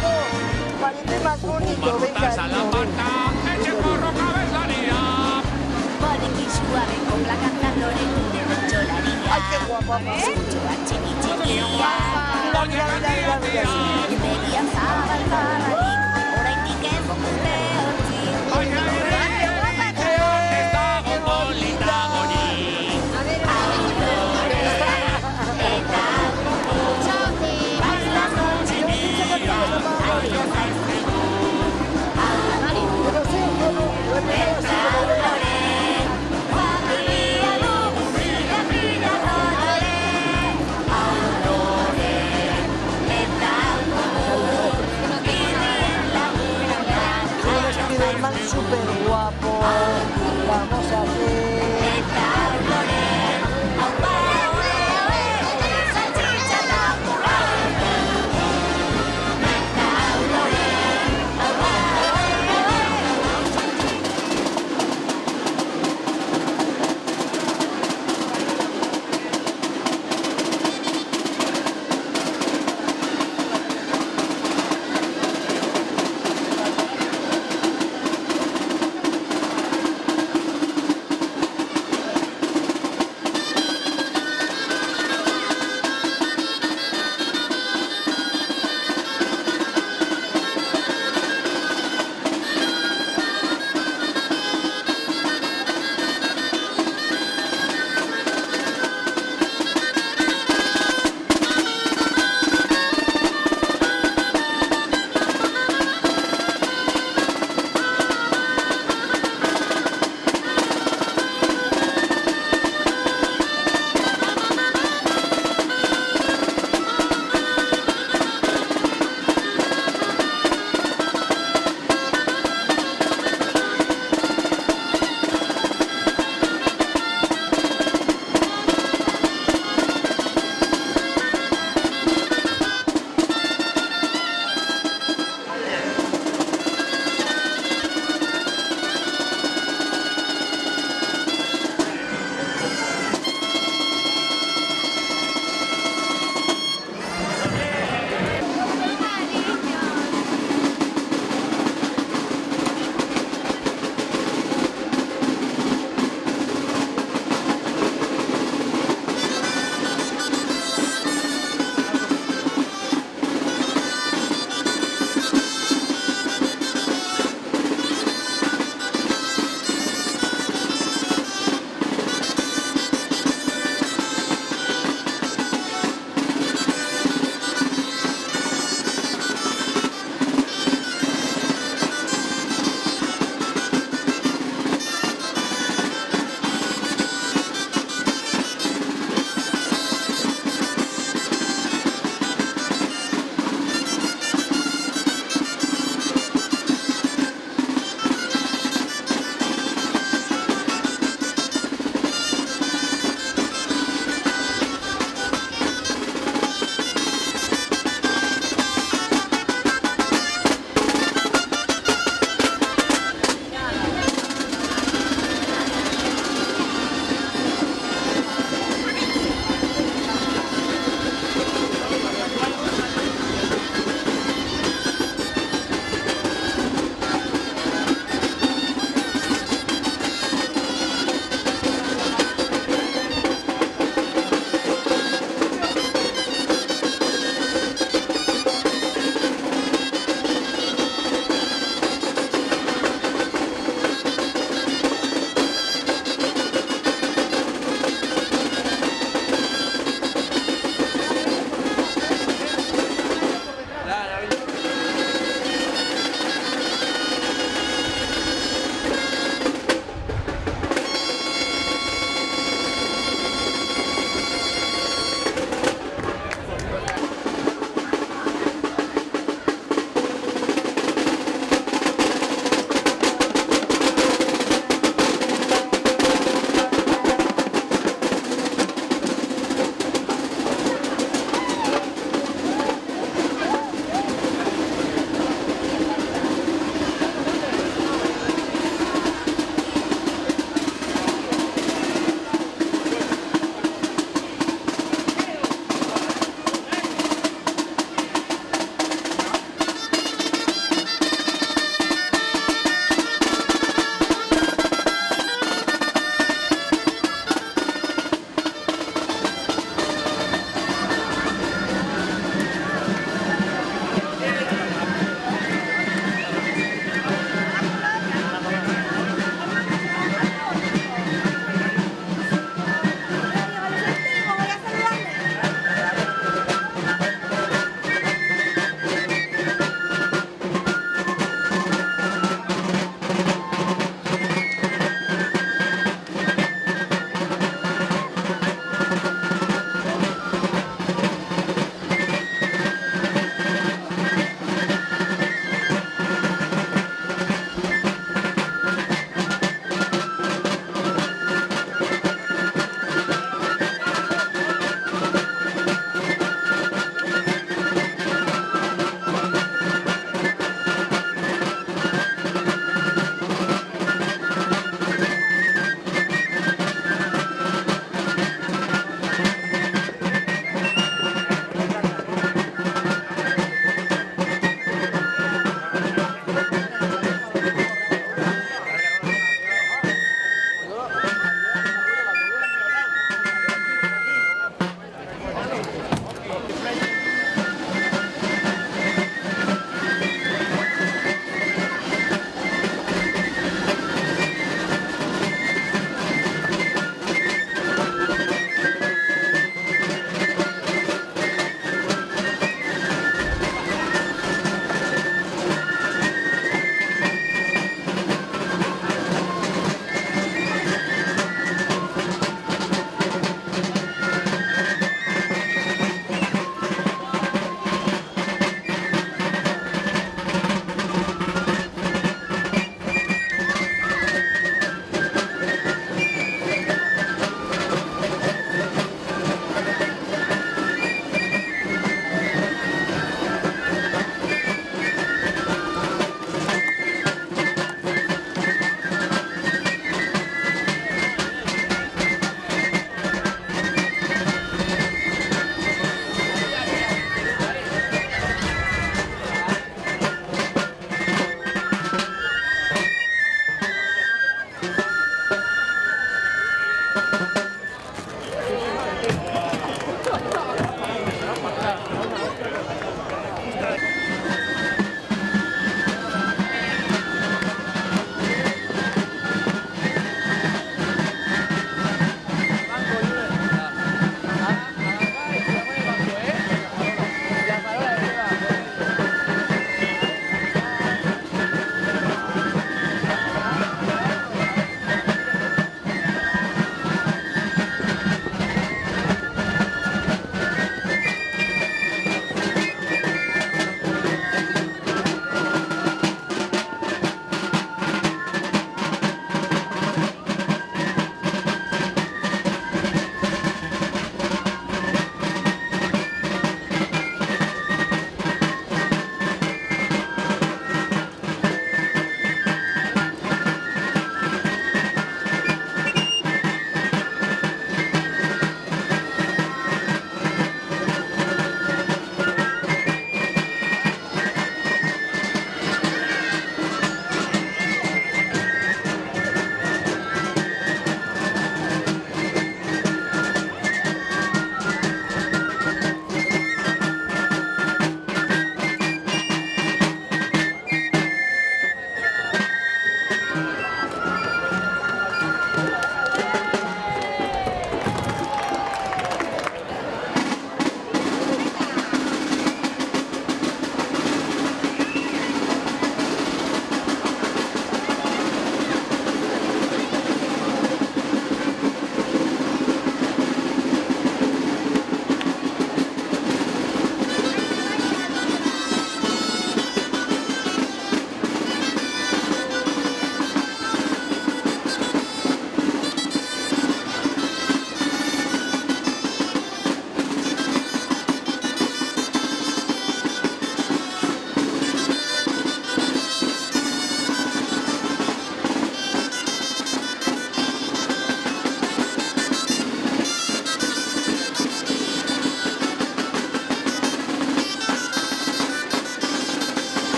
todo parece más bonito. Venga, a la pata, eche porro cabezaría. Ay, qué guapa, mamá. Mira, mira, mira, mira. Súper guapo, vamos a hacer.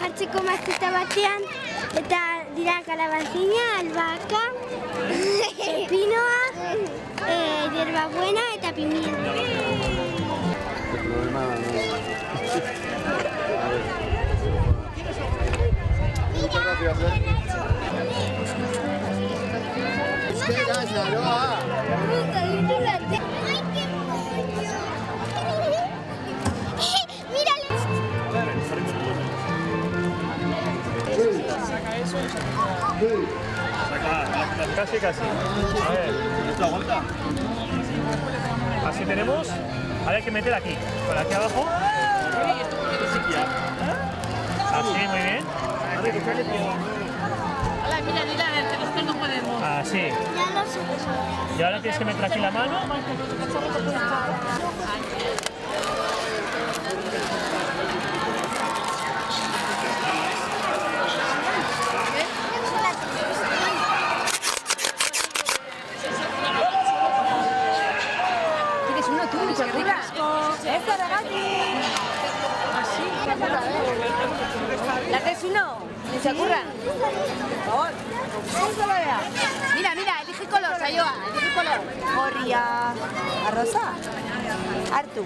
jartzeko mazeta batean, eta dira kalabazina, albaka, pepinoa, hierbabuena eta pimienta. Casi, casi. A ver. Así tenemos. Ahora hay que meter aquí. Por aquí abajo. Así, muy bien. Mira, no podemos. Así. Y ahora tienes que meter aquí la mano. ¿Tienes uno tú, mucho arriba? ¡Eso, Ragati! Así, ¿la haces uno? ¿Ni se ocurran? Por favor. Mira, mira, elige color, Sayoa, elige color. Gorria. ¿A rosa? Artu.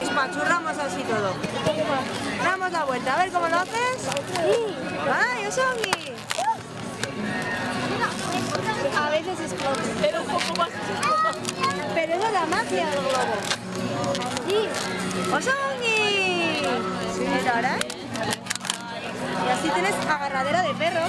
Espachurramos así todo. Damos la vuelta, a ver cómo lo haces. ¡Ay, Osongi! A veces explota. Pero un poco más. Pero eso es la magia del globo. Sí. ¡Osongi! Sí, ahora. Y así tienes agarradera de perro.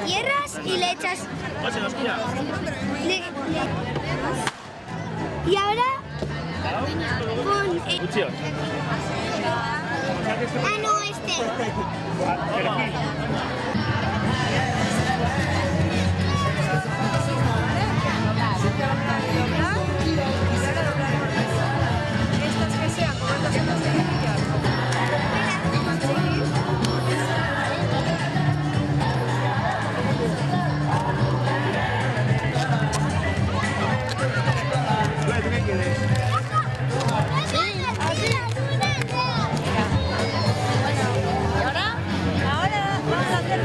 Hierras y le echas... Y ahora... Con... Ah, no, este. Estas que sean como estas son las sencillas. Ahora vamos a hacer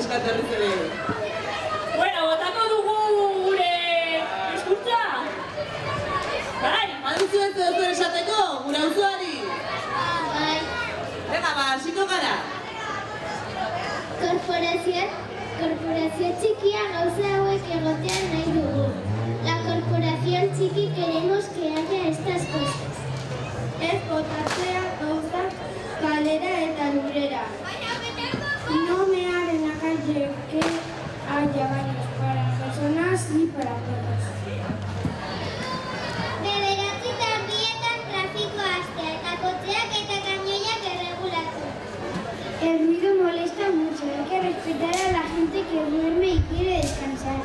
pixkat berriz ere. Bueno, botako dugu gure diskurtsoa. Bai, baduzu ez dut esateko, gure auzoari. Bai. Venga, hasiko gara. Korporazio txikia gauza hauek egotean nahi dugu. La corporación txiki queremos que haya estas cosas. Ez botatzea gauzak kalera eta lurrera. No mear en la calle, que haya baños para personas y para perros. Bederatzi tardietan trafiko hastea eta kotxeak eta kamioiak erregulatu. El ruido molesta mucho, hay que respetar a la gente que duerme y quiere descansar.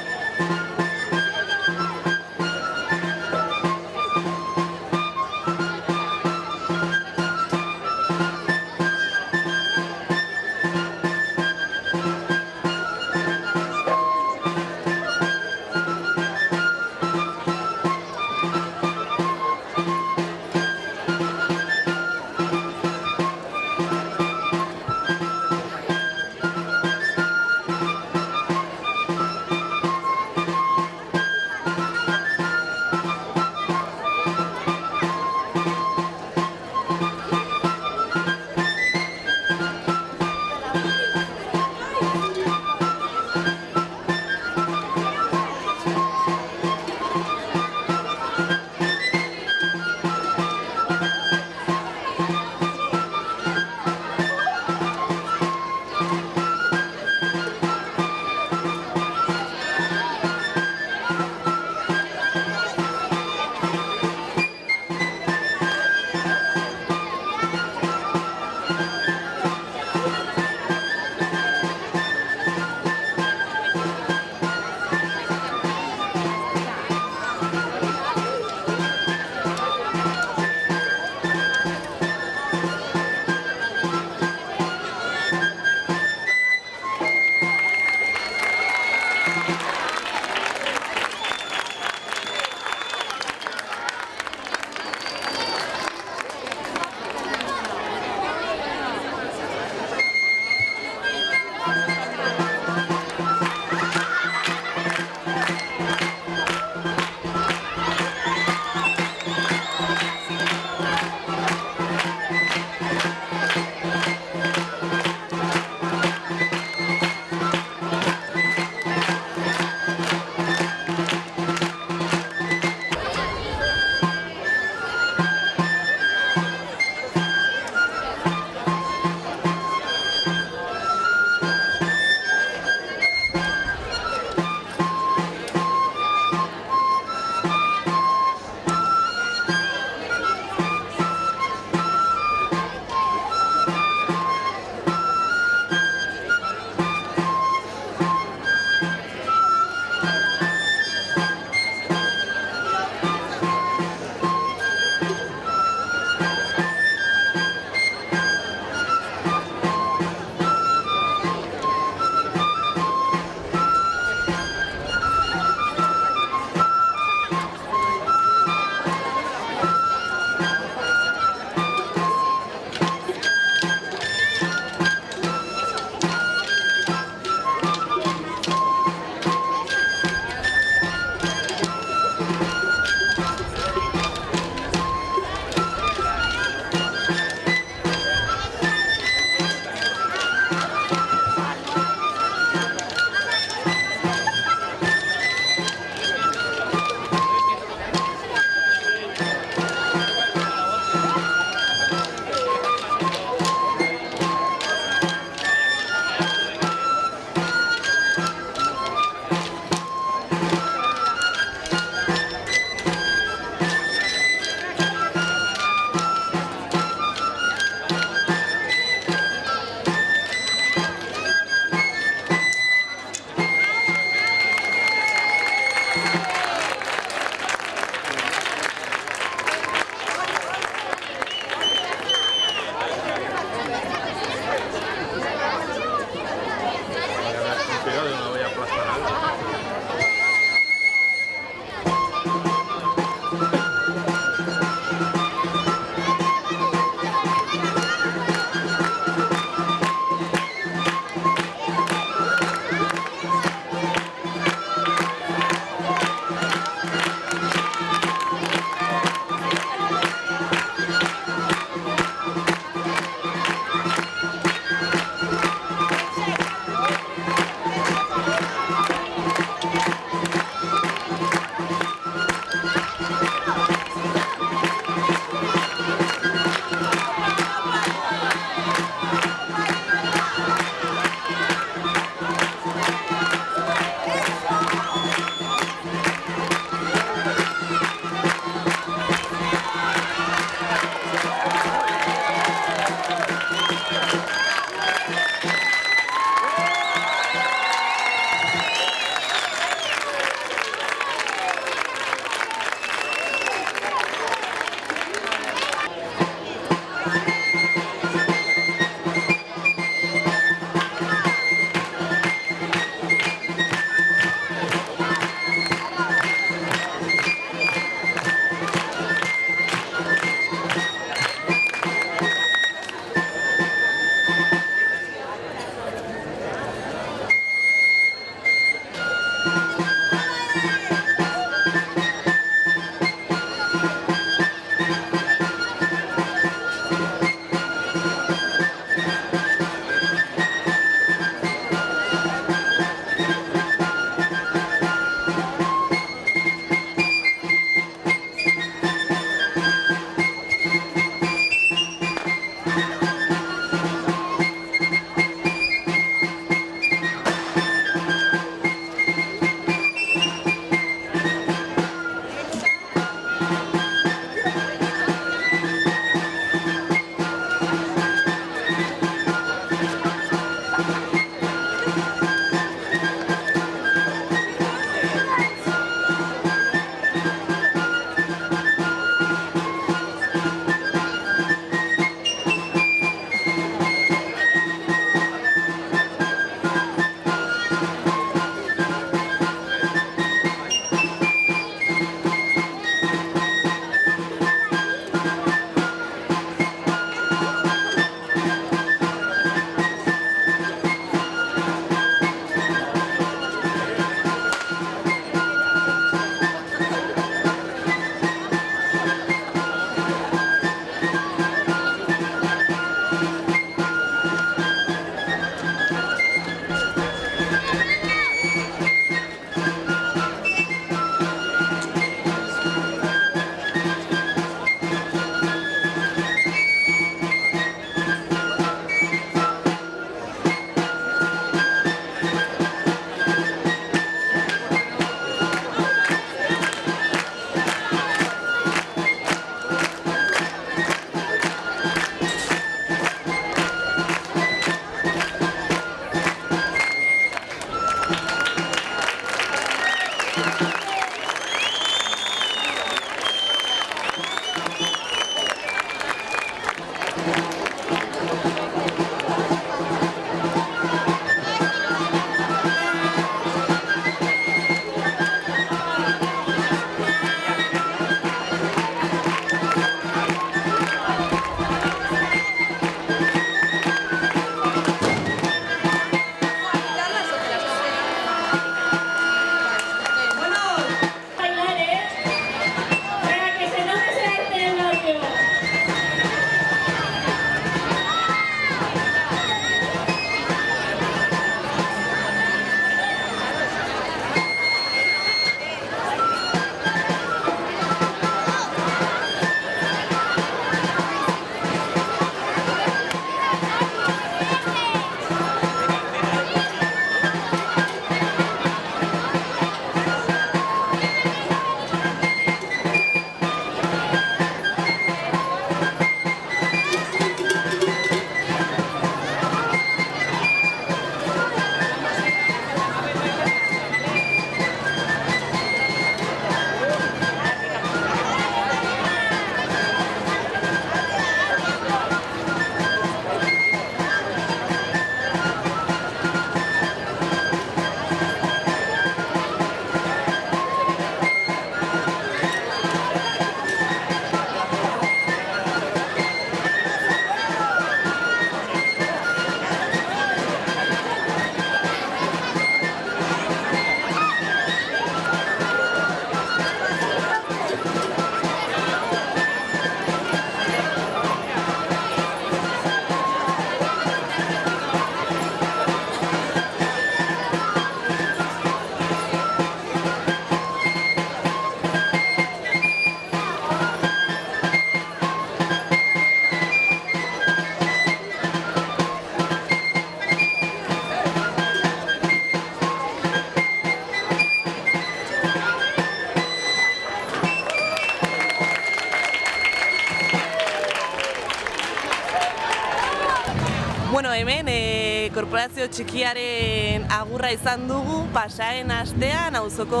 korporazio txikiaren agurra izan dugu pasaren astean, auzoko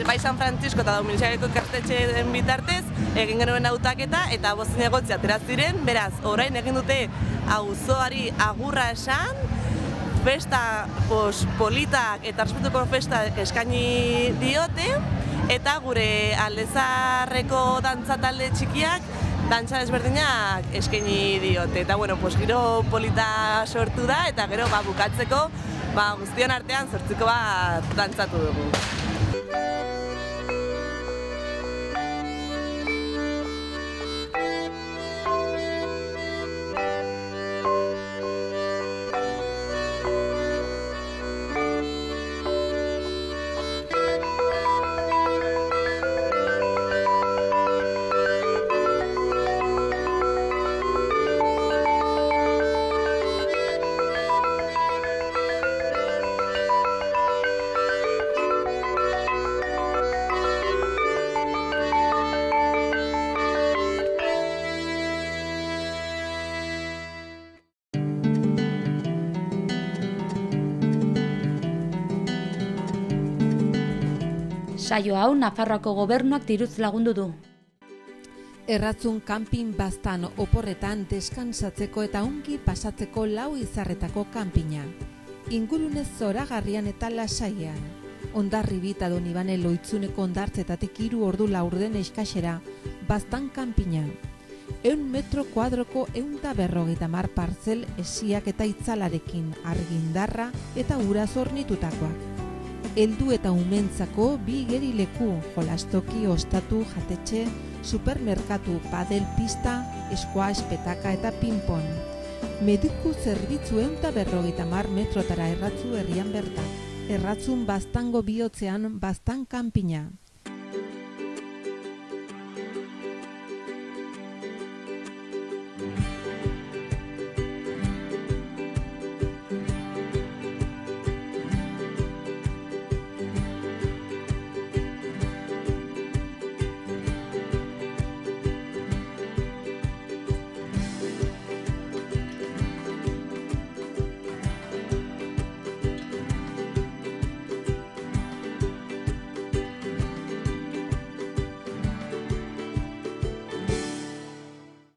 bai San Francisco eta Dominikako ikastetxeen bitartez, egin genuen hautaketa eta 5 zinegotzi atera ziren, beraz, orain egin dute auzoari agurra esan, festa politak eta respetuko festa eskaini diote, eta gure Aldezarreko dantza talde txikiak dantza desberdinak eskaini diote. Eta bueno, giro polita sortu da eta gero bukatzeko guztion artean 8 bat dantzatu dugu. Saio hau Nafarroako gobernuak diruz lagundu du. Erratzun kanpin baztan oporretan deskansatzeko eta ongi pasatzeko 4 izarretako kanpina. Ingurunez zoragarrian eta lasaian. Hondarribi eta Donibane Loitzuneko hondartzetatik 3 ordu laurden eskasera baztan kanpina. 100 metro kuadroko 150 partzel esiak eta itzalarekin, argindarra eta ura zornitutakoak. Heldu eta umentzako 2 igerileku, jolastoki, ostatu, jatetxe, supermerkatu, padel pista, squash, petaka eta ping-pong. Mediku zerbitzu 150 metrotara erratzu herrian bertan. Erratzun baztango bihotzean baztan kanpina.